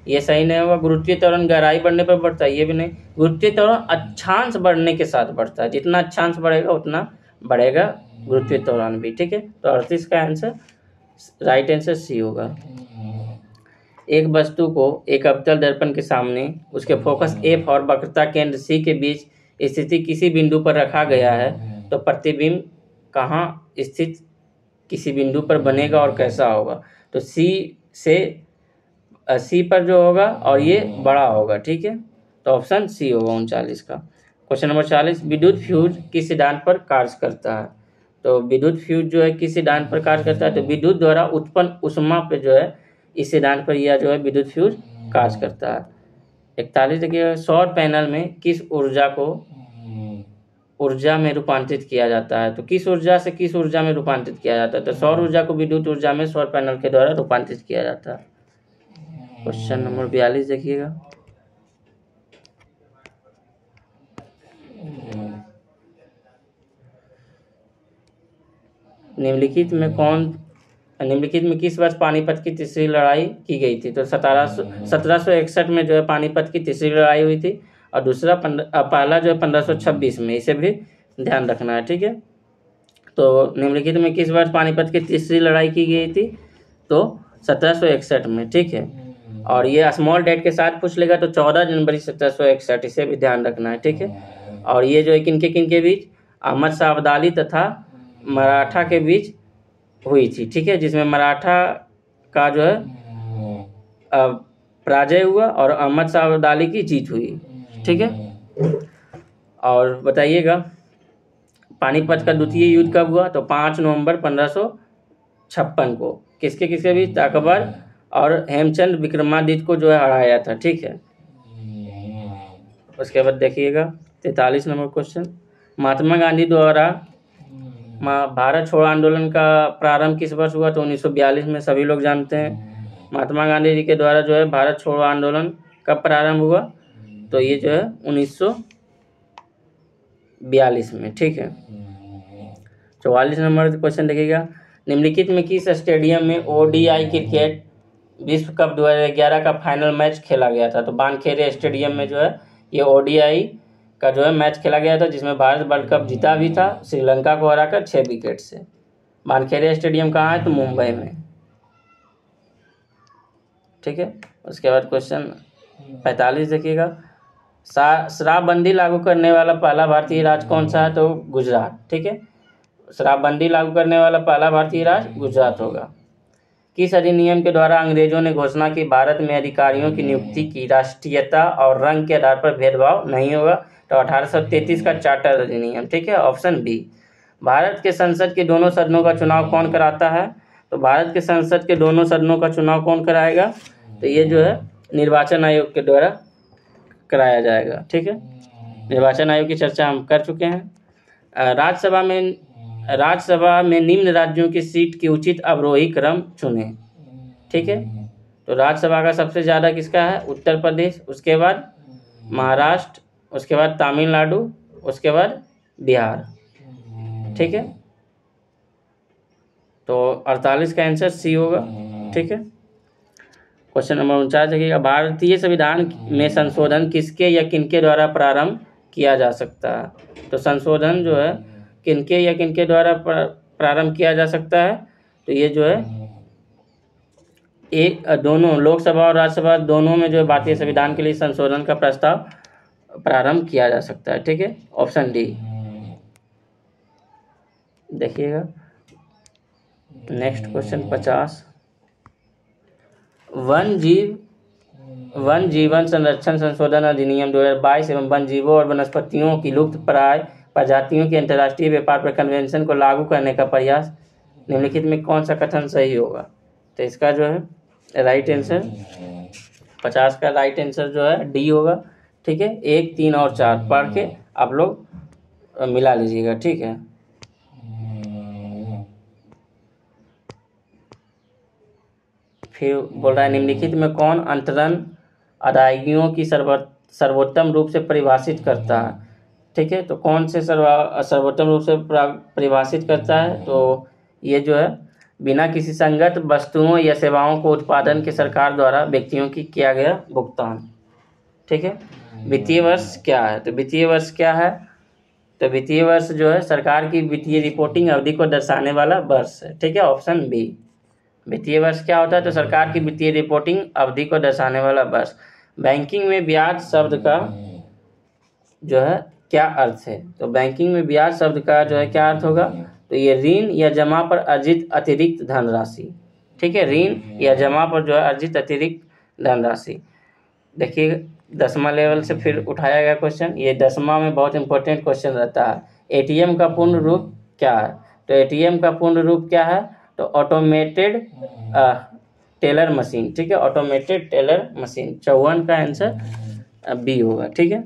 ये सही नहीं होगा। गुरुत्वीय त्वरण गहराई बढ़ने पर बढ़ता है ये भी नहीं। गुरुत्वीय त्वरण अक्षांश बढ़ने के साथ बढ़ता है, जितना अक्षांश बढ़ेगा उतना बढ़ेगा गुरुत्वीय त्वरण भी, ठीक है। तो 38 का आंसर राइट आंसर सी होगा। एक वस्तु को एक अवतल दर्पण के सामने उसके फोकस एफ और वक्रता केंद्र सी के बीच स्थिति किसी बिंदु पर रखा गया है, तो प्रतिबिंब कहाँ स्थित किसी बिंदु पर बनेगा और कैसा होगा, तो सी पर जो होगा और ये बड़ा होगा, ठीक है, तो ऑप्शन सी होगा 39 का। क्वेश्चन नंबर 40, विद्युत फ्यूज किस सिद्धांत पर कार्य करता है, तो विद्युत फ्यूज जो है किस सिद्धांत पर कार्य करता है, तो विद्युत द्वारा उत्पन्न ऊष्मा पे जो है इस सिद्धांत पर यह जो है विद्युत फ्यूज कार्य करता है। 41 देखिए, सौर पैनल में किस ऊर्जा को ऊर्जा में रूपांतरित किया जाता है, तो किस ऊर्जा से किस ऊर्जा में रूपांतरित किया जाता है, तो सौर ऊर्जा को विद्युत ऊर्जा में सौर पैनल के द्वारा रूपांतरित किया जाता है। क्वेश्चन नंबर 42 देखिएगा, निम्नलिखित में किस वर्ष पानीपत की तीसरी लड़ाई की गई थी, तो 1761 में जो है पानीपत की तीसरी लड़ाई हुई थी, और दूसरा पहला जो है 1526 में, इसे भी ध्यान रखना है, ठीक है। तो निम्नलिखित में किस वर्ष पानीपत की तीसरी लड़ाई की गई थी, तो 1761 में, ठीक है। और ये स्मॉल डेट के साथ पूछ लेगा तो 14 जनवरी 1761, इसे भी ध्यान रखना है, ठीक है। और ये जो है किनके बीच, अहमद शाह अब्दाली तथा मराठा के बीच हुई थी, ठीक है, जिसमें मराठा का जो है पराजय हुआ और अहमद शाह अब्दाली की जीत हुई, ठीक है। और बताइएगा पानीपत का द्वितीय युद्ध कब हुआ, तो 5 नवंबर 1556 को किसके बीच, अकबर और हेमचंद विक्रमादित्य को जो है हराया था, ठीक है। उसके बाद देखिएगा 43 नंबर क्वेश्चन, महात्मा गांधी द्वारा भारत छोड़ो आंदोलन का प्रारंभ किस वर्ष हुआ, तो 1942 में, सभी लोग जानते हैं। महात्मा गांधी जी के द्वारा जो है भारत छोड़ो आंदोलन कब प्रारंभ हुआ, तो ये जो है 1942 में, ठीक है। 44 नंबर क्वेश्चन देखिएगा, निम्नलिखित में किस स्टेडियम में ODI क्रिकेट विश्व कप 2011 का फाइनल मैच खेला गया था? तो वानखेड़े स्टेडियम में जो है ये ODI का जो है मैच खेला गया था, जिसमें भारत वर्ल्ड कप जीता भी था श्रीलंका को हराकर 6 विकेट से। वानखेड़े स्टेडियम कहाँ है? तो मुंबई में, ठीक है। उसके बाद क्वेश्चन 45 देखिएगा, शराबबंदी लागू करने वाला पहला भारतीय राज्य कौन सा है? तो गुजरात, ठीक है। शराबबंदी लागू करने वाला पहला भारतीय राज्य गुजरात होगा। किस अधिनियम के द्वारा अंग्रेजों ने घोषणा की भारत में अधिकारियों की नियुक्ति की राष्ट्रीयता और रंग के आधार पर भेदभाव नहीं होगा? तो 1833 का चार्टर अधिनियम, ठीक है। Option B. भारत के संसद के दोनों सदनों का चुनाव कौन कराता है? तो भारत के संसद के दोनों सदनों का चुनाव कौन कराएगा? तो ये जो है निर्वाचन आयोग के द्वारा कराया जाएगा, ठीक है। निर्वाचन आयोग की चर्चा हम कर चुके हैं। राज्यसभा में निम्न राज्यों की सीट की उचित अवरोही क्रम चुनें, ठीक है। तो राज्यसभा का सबसे ज़्यादा किसका है? उत्तर प्रदेश, उसके बाद महाराष्ट्र, उसके बाद तमिलनाडु, उसके बाद बिहार, ठीक है। तो 48 का आंसर सी होगा, ठीक है। क्वेश्चन नंबर 49 देखिएगा, भारतीय संविधान में संशोधन किसके या किनके द्वारा प्रारंभ किया जा सकता है? तो संशोधन जो है किनके या किनके द्वारा प्रारंभ किया जा सकता है? तो ये जो है एक दोनों लोकसभा और राज्यसभा दोनों में जो है भारतीय संविधान के लिए संशोधन का प्रस्ताव प्रारंभ किया जा सकता है, ठीक है। ऑप्शन डी देखिएगा। नेक्स्ट क्वेश्चन 50, वन जीवन संरक्षण संशोधन अधिनियम 2022 एवं वन जीवों और वनस्पतियों की लुप्त प्राय प्रजातियों के अंतर्राष्ट्रीय व्यापार पर कन्वेंशन को लागू करने का प्रयास, निम्नलिखित में कौन सा कथन सही होगा? तो इसका जो है राइट आंसर 50 का राइट आंसर जो है डी होगा, ठीक है। 1, 3 और 4 पढ़ के आप लोग मिला लीजिएगा, ठीक है। फिर बोल रहा है निम्नलिखित में कौन अंतरण अदायगियों की सर्वोत्तम रूप से परिभाषित करता है? ठीक है, तो कौन से सर्वोत्तम रूप से परिभाषित करता है? तो ये जो है बिना किसी संगत वस्तुओं या सेवाओं को उत्पादन के सरकार द्वारा व्यक्तियों की किया गया भुगतान, ठीक है। वित्तीय वर्ष क्या है? तो वित्तीय वर्ष क्या है? तो वित्तीय वर्ष जो है सरकार की वित्तीय रिपोर्टिंग अवधि को दर्शाने वाला वर्ष है, ठीक है। Option B. वित्तीय वर्ष क्या होता है? तो सरकार की वित्तीय रिपोर्टिंग अवधि को दर्शाने वाला वर्ष। बैंकिंग में ब्याज शब्द का जो है क्या अर्थ है? तो बैंकिंग में ब्याज शब्द का जो है क्या अर्थ होगा? तो ये ऋण या जमा पर अर्जित अतिरिक्त धनराशि, ठीक है। ऋण या जमा पर जो है अर्जित अतिरिक्त धनराशि। देखिए 10वां लेवल से फिर उठाया गया क्वेश्चन, ये 10वां में बहुत इंपॉर्टेंट क्वेश्चन रहता है। एटीएम का पूर्ण रूप क्या है? तो एटीएम का पूर्ण रूप क्या है? तो ऑटोमेटेड टेलर मशीन, ठीक है। Automated teller machine. 54 का आंसर बी होगा, ठीक है।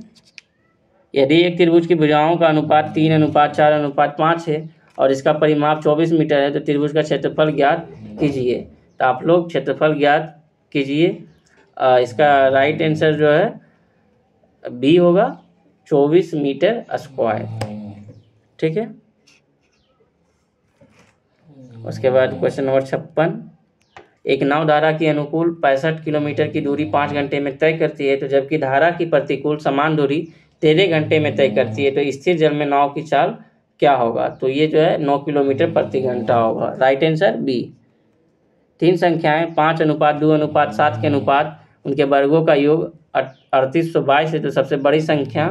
यदि एक त्रिभुज की भुजाओं का अनुपात 3:4:5 है और इसका परिमाप 24 मीटर है, तो त्रिभुज का क्षेत्रफल ज्ञात कीजिए। तो आप लोग क्षेत्रफल ज्ञात कीजिए। इसका राइट आंसर जो है बी होगा, 24 मीटर स्क्वायर, ठीक है। उसके बाद क्वेश्चन नंबर 56, एक नाव धारा की अनुकूल 65 किलोमीटर की दूरी 5 घंटे में तय करती है, तो जबकि धारा की प्रतिकूल समान दूरी 13 घंटे में तय करती है, तो स्थिर जल में नाव की चाल क्या होगा? तो ये जो है 9 किलोमीटर प्रति घंटा होगा। Right answer B. 3 संख्याएं 5:2:7 के अनुपात उनके वर्गों का योग 3822 है, तो सबसे बड़ी संख्या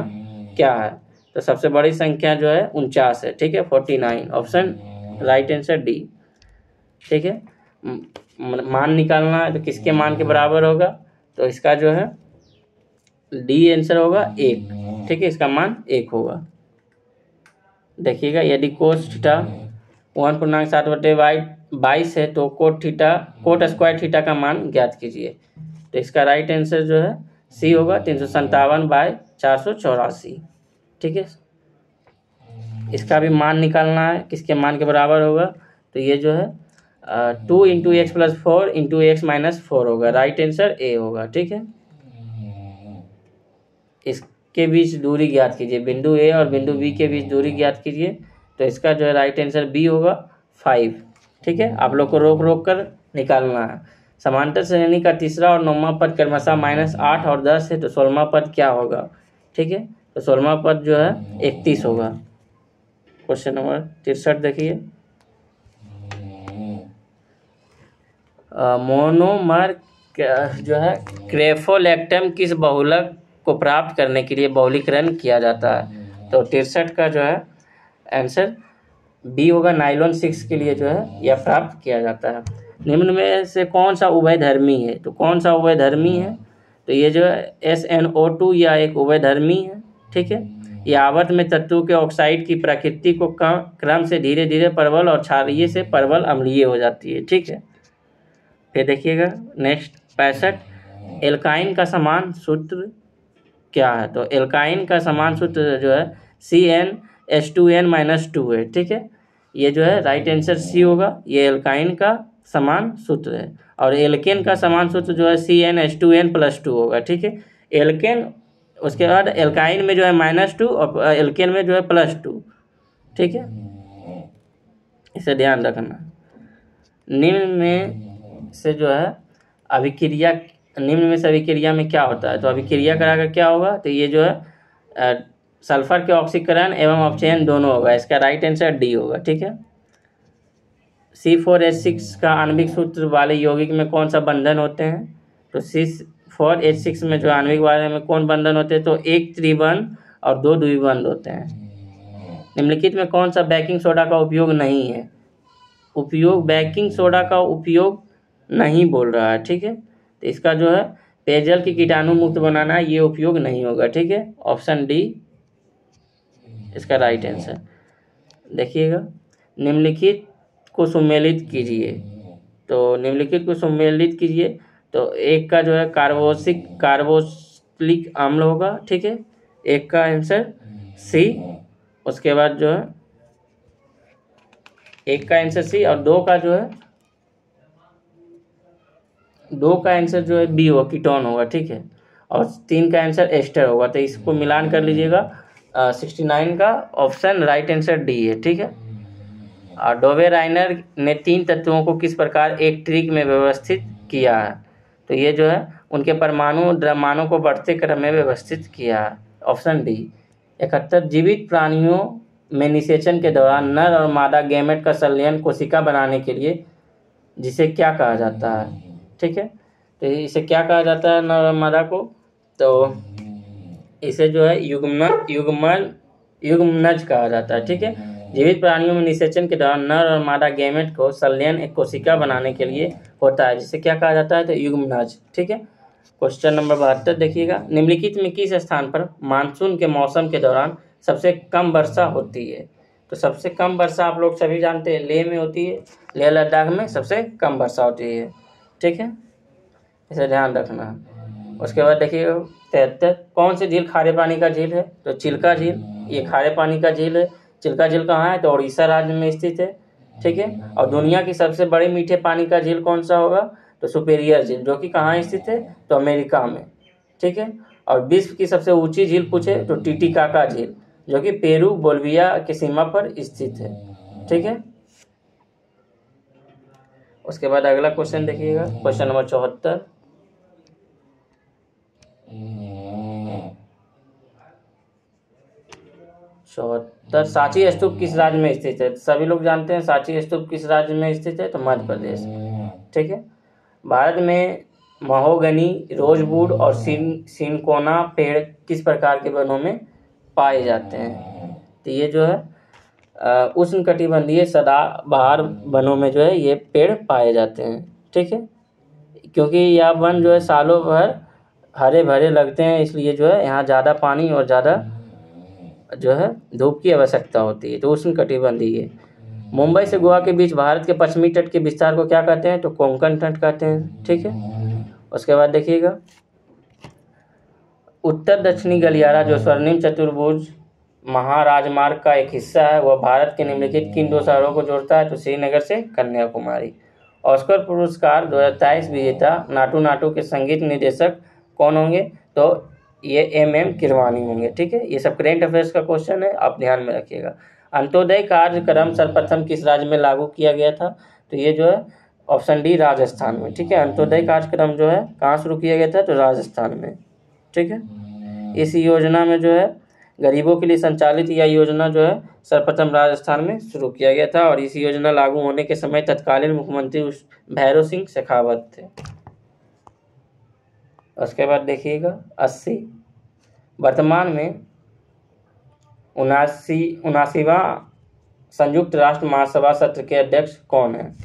क्या है? तो सबसे बड़ी संख्या जो है 49 है, ठीक है, 49। ऑप्शन राइट आंसर डी, ठीक है। मान निकालना है तो किसके मान के बराबर होगा? तो इसका जो है डी आंसर होगा 1, ठीक है। इसका मान 1 होगा। देखिएगा यदि कोस थीटा 1.7/22 है तो कोट स्क्वायर थीटा का मान ज्ञात कीजिए। तो इसका राइट आंसर जो है सी होगा, 357/484, ठीक है। इसका भी मान निकालना है किसके मान के बराबर होगा? तो ये जो है 2 × x + 4 × x - 4 होगा। राइट आंसर ए होगा, ठीक है। इसके बीच दूरी ज्ञात कीजिए, बिंदु ए और बिंदु बी के बीच दूरी ज्ञात कीजिए। तो इसका जो है राइट आंसर बी होगा 5। ठीक है, आप लोग को रोक रोक कर निकालना है। समांतर श्रेणी का तीसरा और 9वां पद क्रमशः -8 और 10 है, तो 16वां पद क्या होगा? ठीक है, तो 16वां पद जो है 31 होगा। क्वेश्चन नंबर 63 देखिए, मोनोमर जो है क्रेफोलेक्टम किस बहुलक को प्राप्त करने के लिए बहुलीकरण किया जाता है? तो 63 का जो है आंसर बी होगा, नाइलॉन 6 के लिए जो है यह प्राप्त किया जाता है। निम्न में से कौन सा उभयधर्मी है? तो कौन सा उभयधर्मी है? तो ये जो है SnO2 या एक उभयधर्मी है। ठीक है, यह आवर्त में तत्वों के ऑक्साइड की प्रकृति को क्रम से धीरे धीरे परवल और क्षारीय से परवल अम्लीय हो जाती है। ठीक है, फिर देखिएगा नेक्स्ट 65, एल्काइन का समान सूत्र क्या है? तो एल्काइन का समान सूत्र जो है CnH2n-2 है। ठीक है, ये जो है राइट आंसर सी होगा, ये एल्काइन का समान सूत्र है। और एल्केन का समान सूत्र जो है CnH2n+2 होगा। ठीक है, एल्केन, उसके बाद एल्काइन में जो है -2 और एल्केन में जो है +2। ठीक है, इसे ध्यान रखना। निम्न में से जो है अभिक्रिया, निम्न में से अभिक्रिया में क्या होता है? तो अभिक्रिया कराकर क्या होगा? तो ये जो है सल्फर के ऑक्सीकरण एवं अपचयन दोनों होगा। इसका राइट आंसर डी होगा। ठीक है, C4H6 का आणविक सूत्र वाले यौगिक में कौन सा बंधन होते हैं? तो C4H6 में जो आणविक वाले में कौन बंधन होते हैं? तो एक त्रिबंध और 2 द्विबंध होते हैं। निम्नलिखित में कौन सा बेकिंग सोडा का उपयोग नहीं है? उपयोग, बेकिंग सोडा का उपयोग नहीं बोल रहा है। ठीक है, तो इसका जो है पेयजल की कीटाणु मुक्त बनाना, ये उपयोग नहीं होगा। ठीक है, ऑप्शन डी इसका राइट आंसर। देखिएगा, निम्नलिखित को सम्मिलित कीजिए। तो निम्नलिखित को सम्मिलित कीजिए, तो एक का जो है कार्बोक्सिलिक अम्ल होगा। ठीक है, एक का आंसर सी, उसके बाद जो है एक का आंसर सी और दो का आंसर जो है बी होगा, कीटोन होगा। ठीक है, और 3 का आंसर एस्टर होगा। तो इसको मिलान कर लीजिएगा, 69 का ऑप्शन राइट आंसर डी है। ठीक है, और डोबे राइनर ने 3 तत्वों को किस प्रकार एक ट्रिक में व्यवस्थित किया है? तो ये जो है उनके परमाणु द्रव्यमानों को बढ़ते क्रम में व्यवस्थित किया है। Option D. 71, जीवित प्राणियों में निषेचन के दौरान नर और मादा गैमेट का संलयन कोशिका बनाने के लिए जिसे क्या कहा जाता है? ठीक है, तो इसे क्या कहा जाता है नर और मादा को? तो इसे जो है युग्मनज कहा जाता है। ठीक है, जीवित प्राणियों में निषेचन के दौरान नर और मादा गैमेट को संलयन एक कोशिका बनाने के लिए होता है, जिसे क्या कहा जाता है? तो युग्मनज। ठीक है, क्वेश्चन नंबर 72 देखिएगा, निम्नलिखित में किस स्थान पर मानसून के मौसम के दौरान सबसे कम वर्षा होती है? तो सबसे कम वर्षा आप लोग सभी जानते हैं लेह में होती है, लेह लद्दाख में सबसे कम वर्षा होती है। ठीक है, इसे ध्यान रखना। उसके बाद देखिए 73, कौन सी झील खारे पानी का झील है? तो चिल्का झील, ये खारे पानी का झील है। चिल्का झील कहाँ है? तो उड़ीसा राज्य में स्थित है। ठीक है, और दुनिया की सबसे बड़ी मीठे पानी का झील कौन सा होगा? तो सुपेरियर झील, जो कि कहाँ स्थित है? तो अमेरिका में। ठीक है, और विश्व की सबसे ऊंची झील पूछे तो टिटिकाका झील, जो कि पेरू बोलिविया की सीमा पर स्थित है। ठीक है, उसके बाद अगला क्वेश्चन देखिएगा, क्वेश्चन नंबर 74, सांची स्तूप किस राज्य में स्थित है? सभी लोग जानते हैं सांची स्तूप किस राज्य में स्थित है? तो मध्य प्रदेश। ठीक है, भारत में महोगनी, रोजवुड और सिनकोना पेड़ किस प्रकार के वनों में पाए जाते हैं? तो ये जो है उष्णकटिबंधीय सदाबहार वनों में जो है ये पेड़ पाए जाते हैं। ठीक है, क्योंकि यह वन जो है सालों भर हरे भरे लगते हैं, इसलिए जो है यहाँ ज़्यादा पानी और ज़्यादा जो है धूप की आवश्यकता होती है, तो उष्णकटिबंधीय। मुंबई से गोवा के बीच भारत के पश्चिमी तट के विस्तार को क्या कहते हैं? तो कोंकण तट कहते हैं। ठीक है, उसके बाद देखिएगा, उत्तर दक्षिणी गलियारा जो स्वर्णिम चतुर्भुज महाराजमार्ग का एक हिस्सा है, वह भारत के निम्नलिखित किन 2 शहरों को जोड़ता है? तो श्रीनगर से कन्याकुमारी। ऑस्कर पुरस्कार 2023 विजेता नाटू नाटू के संगीत निर्देशक कौन होंगे? तो ये MM किरवानी होंगे। ठीक है, ये सब करेंट अफेयर्स का क्वेश्चन है, आप ध्यान में रखिएगा। अंत्योदय कार्यक्रम सर्वप्रथम किस राज्य में लागू किया गया था? तो ये जो है ऑप्शन डी राजस्थान में। ठीक है, अंत्योदय कार्यक्रम जो है कहाँ शुरू किया गया था? तो राजस्थान में। ठीक है, इस योजना में जो है गरीबों के लिए संचालित यह योजना जो है सर्वप्रथम राजस्थान में शुरू किया गया था, और इस योजना लागू होने के समय तत्कालीन मुख्यमंत्री भैरव सिंह शेखावत थे। उसके बाद देखिएगा 80, वर्तमान में 79वां संयुक्त राष्ट्र महासभा सत्र के अध्यक्ष कौन है?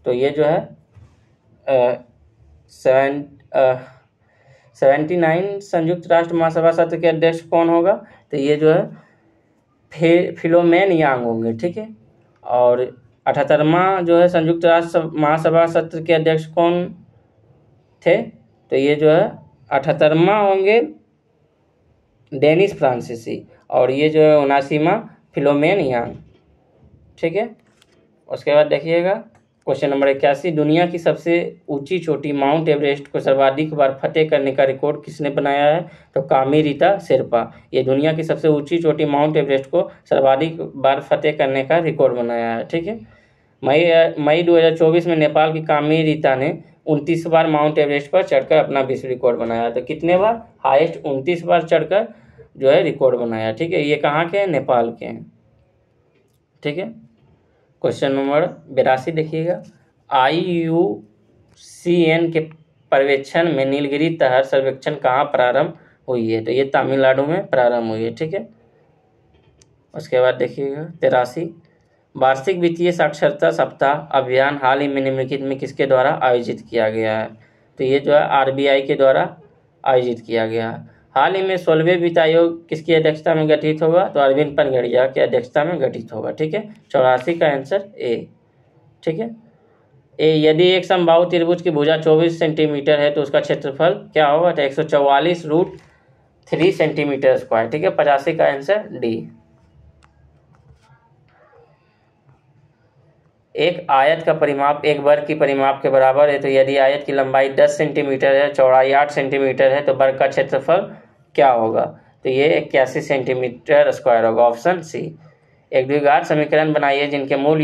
तो ये जो है 79 संयुक्त राष्ट्र महासभा सत्र के अध्यक्ष कौन होगा? तो ये जो है फिलोमेन यांग होंगे। ठीक है, और 78वां जो है संयुक्त राष्ट्र महासभा सत्र के अध्यक्ष कौन थे? तो ये जो है 78वां होंगे डेनिस फ्रांसीसी, और ये जो है 79वां फिलोमेन यांग। ठीक है, उसके बाद देखिएगा क्वेश्चन नंबर 81, दुनिया की सबसे ऊंची चोटी माउंट एवरेस्ट को सर्वाधिक बार फतेह करने का रिकॉर्ड किसने बनाया है? तो कामी रीता शेरपा। ये दुनिया की सबसे ऊंची चोटी माउंट एवरेस्ट को सर्वाधिक बार फतेह करने का रिकॉर्ड बनाया है। ठीक है, मई 2024 में नेपाल की कामी रीता ने 29 बार माउंट एवरेस्ट पर चढ़कर अपना विश्व रिकॉर्ड बनाया। तो कितने बार? हाईएस्ट 29 बार चढ़कर जो है रिकॉर्ड बनाया। ठीक है, ये कहाँ के हैं? नेपाल के हैं। ठीक है, क्वेश्चन नंबर 82 देखिएगा, IUCN के पर्यवेक्षण में नीलगिरी तहर सर्वेक्षण कहाँ प्रारंभ हुई है? तो ये तमिलनाडु में प्रारंभ हुई है। ठीक है, उसके बाद देखिएगा 83, वार्षिक वित्तीय साक्षरता सप्ताह अभियान हाल ही में निम्नलिखित में किसके द्वारा आयोजित किया गया है? तो ये जो है RBI के द्वारा आयोजित किया गया है। हाल ही में 16वें वित्त आयोग किसकी अध्यक्षता में गठित होगा? तो अरविंद पनगड़िया की अध्यक्षता में गठित होगा। ठीक है, 84 का आंसर ए। ठीक है, ए, यदि एक समबाहु त्रिभुज की भुजा 24 सेंटीमीटर है तो उसका क्षेत्रफल क्या होगा? तो 144√3 सेंटीमीटर स्क्वायर। ठीक है, 85 का आंसर डी। एक आयत का परिमाप एक वर्ग की परिमाप के बराबर है, तो यदि आयत की लंबाई 10 सेंटीमीटर है, चौड़ाई 8 सेंटीमीटर है, तो वर्ग का क्षेत्रफल क्या होगा? तो ये 81 सेंटीमीटर स्क्वायर होगा, ऑप्शन सी। एक द्विघात समीकरण बनाइए जिनके मूल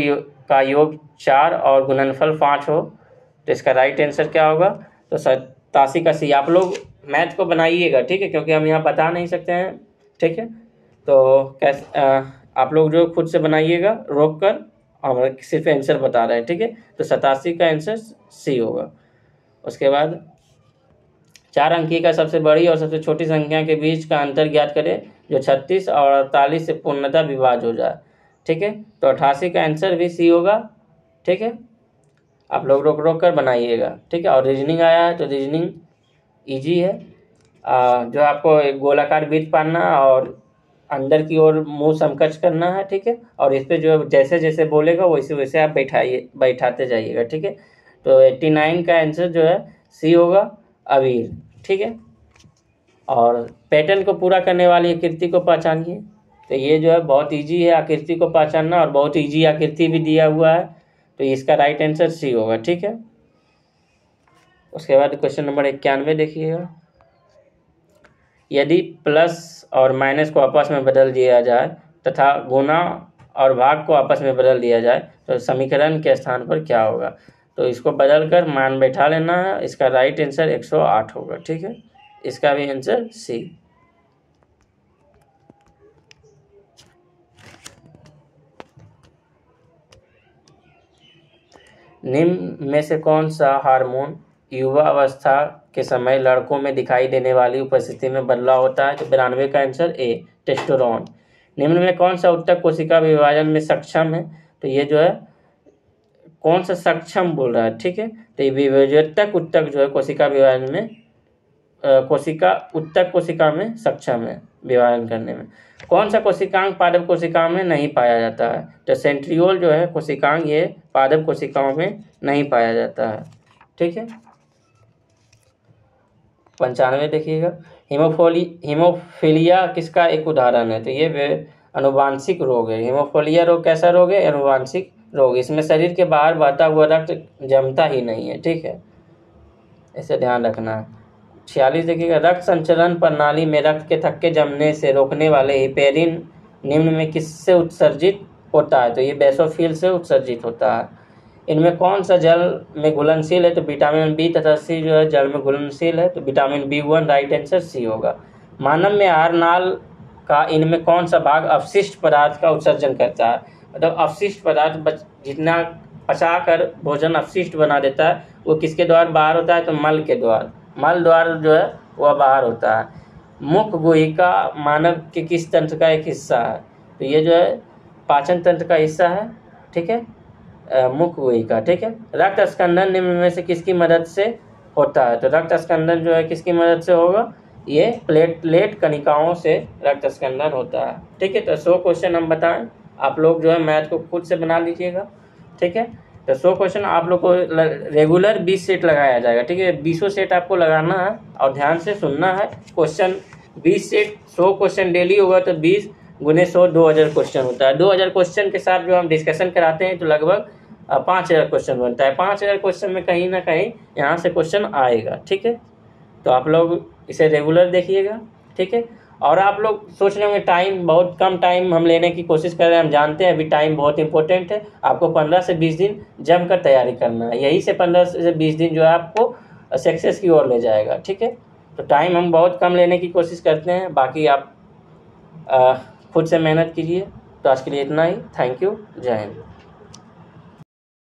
का योग 4 और गुणनफल 5 हो, तो इसका राइट आंसर क्या होगा? तो 87 का सी। आप लोग मैथ को बनाइएगा, ठीक है, क्योंकि हम यहाँ बता नहीं सकते हैं। ठीक है, तो कैसे आप लोग जो खुद से बनाइएगा रोक कर, हम सिर्फ आंसर बता रहे हैं। ठीक है, तो 87 का आंसर सी होगा। उसके बाद 4 अंकी का सबसे बड़ी और सबसे छोटी संख्या के बीच का अंतर ज्ञात करें जो 36 और 48 से पूर्णतः विभाज्य हो जाए। ठीक है, तो 88 का आंसर भी सी होगा। ठीक है, आप लोग रोक रोक कर बनाइएगा। ठीक है, और रीजनिंग आया है तो रीजनिंग इजी है। जो आपको एक गोलाकार वृत्त पाना और अंदर की ओर मुंह समकक्ष करना है। ठीक है, और इस पे जो जैसे जैसे बोलेगा वैसे वैसे आप बैठाते जाइएगा। ठीक है, तो 89 का आंसर जो है सी होगा, अबीर। ठीक है, और पैटर्न को पूरा करने वाली आकृति को पहचानिए। तो ये जो है बहुत इजी है आकृति को पहचानना, और बहुत इजी आकृति भी दिया हुआ है, तो इसका राइट आंसर सी होगा। ठीक है, उसके बाद क्वेश्चन नंबर 91 देखिएगा, यदि प्लस और माइनस को आपस में बदल दिया जाए तथा गुना और भाग को आपस में बदल दिया जाए तो समीकरण के स्थान पर क्या होगा? तो इसको बदल कर मान बैठा लेना है। इसका राइट आंसर 108 होगा। ठीक है, इसका भी आंसर सी। निम्न में से कौन सा हार्मोन युवा अवस्था के समय लड़कों में दिखाई देने वाली उपस्थिति में बदलाव होता है? तो 92 का आंसर ए, टेस्टोस्टेरोन। निम्न में कौन सा उत्तक कोशिका विभाजन में सक्षम है? तो ये जो है कौन सा सक्षम बोल रहा है। ठीक है, तो ये विभेदक उत्तक जो है कोशिका विभाजन में उत्तक कोशिका में सक्षम है विभाजन करने में। कौन सा कोशिकांग पादप कोशिकाओं में नहीं पाया जाता है? तो सेंट्रियोल जो है कोशिकांग ये पादप कोशिकाओं में नहीं पाया जाता है। ठीक है, 95 देखिएगा, हीमोफीलिया किसका एक उदाहरण है? तो ये अनुवांशिक रोग है। हीमोफीलिया रोग कैसा रोग है? अनुवांशिक रोग। इसमें शरीर के बाहर बहता हुआ रक्त जमता ही नहीं है। ठीक है, इसे ध्यान रखना है। 46 देखिएगा, रक्त संचरण प्रणाली में रक्त के थक्के जमने से रोकने वाले हेपेरिन निम्न में किससे उत्सर्जित होता है? तो ये बेसोफिल से उत्सर्जित होता है। इनमें कौन सा जल में घुलनशील है? तो विटामिन बी तथा सी जो है जल में घुलनशील है, तो vitamin B1 right answer C होगा। मानव में आहार नाल का इनमें कौन सा भाग अपशिष्ट पदार्थ का उत्सर्जन करता है? मतलब अपशिष्ट पदार्थ जितना पचा कर भोजन अपशिष्ट बना देता है वो किसके द्वारा बाहर होता है? तो मल के द्वारा, मल द्वारा जो है वह बाहर होता है। मुख गुहिका मानव के किस तंत्र का एक हिस्सा है? तो ये जो है पाचन तंत्र का हिस्सा है, ठीक है, मुख गुहिका, ठीक है। रक्त स्कंदन निम्न में से किसकी मदद से होता है? तो रक्त स्कंदन जो है किसकी मदद से होगा? ये प्लेटलेट कणिकाओं से रक्त स्कंदन होता है, ठीक है। तो 100 क्वेश्चन हम बताएं, आप लोग जो है मैथ को खुद से बना लीजिएगा, ठीक है। तो 100 क्वेश्चन आप लोग को रेगुलर 20 सेट लगाया जाएगा, ठीक है। 20 सेट आपको लगाना है और ध्यान से सुनना है। क्वेश्चन 20 सेट, 100 क्वेश्चन डेली होगा तो 20 गुने 100 2000 क्वेश्चन होता है। 2000 क्वेश्चन के साथ जो हम डिस्कशन कराते हैं तो लगभग 5000 क्वेश्चन बनता है। 5000 क्वेश्चन में कहीं ना कहीं यहाँ से क्वेश्चन आएगा, ठीक है। तो आप लोग इसे रेगुलर देखिएगा, ठीक है। और आप लोग सोच रहे होंगे टाइम बहुत कम, टाइम हम लेने की कोशिश कर रहे हैं, हम जानते हैं अभी टाइम बहुत इंपॉर्टेंट है। आपको 15 से 20 दिन जमकर तैयारी करना है, यही से 15 से 20 दिन जो है आपको सक्सेस की ओर ले जाएगा, ठीक है। तो टाइम हम बहुत कम लेने की कोशिश करते हैं, बाकी आप खुद से मेहनत कीजिए। तो आज के लिए इतना ही। थैंक यू, जय हिंद।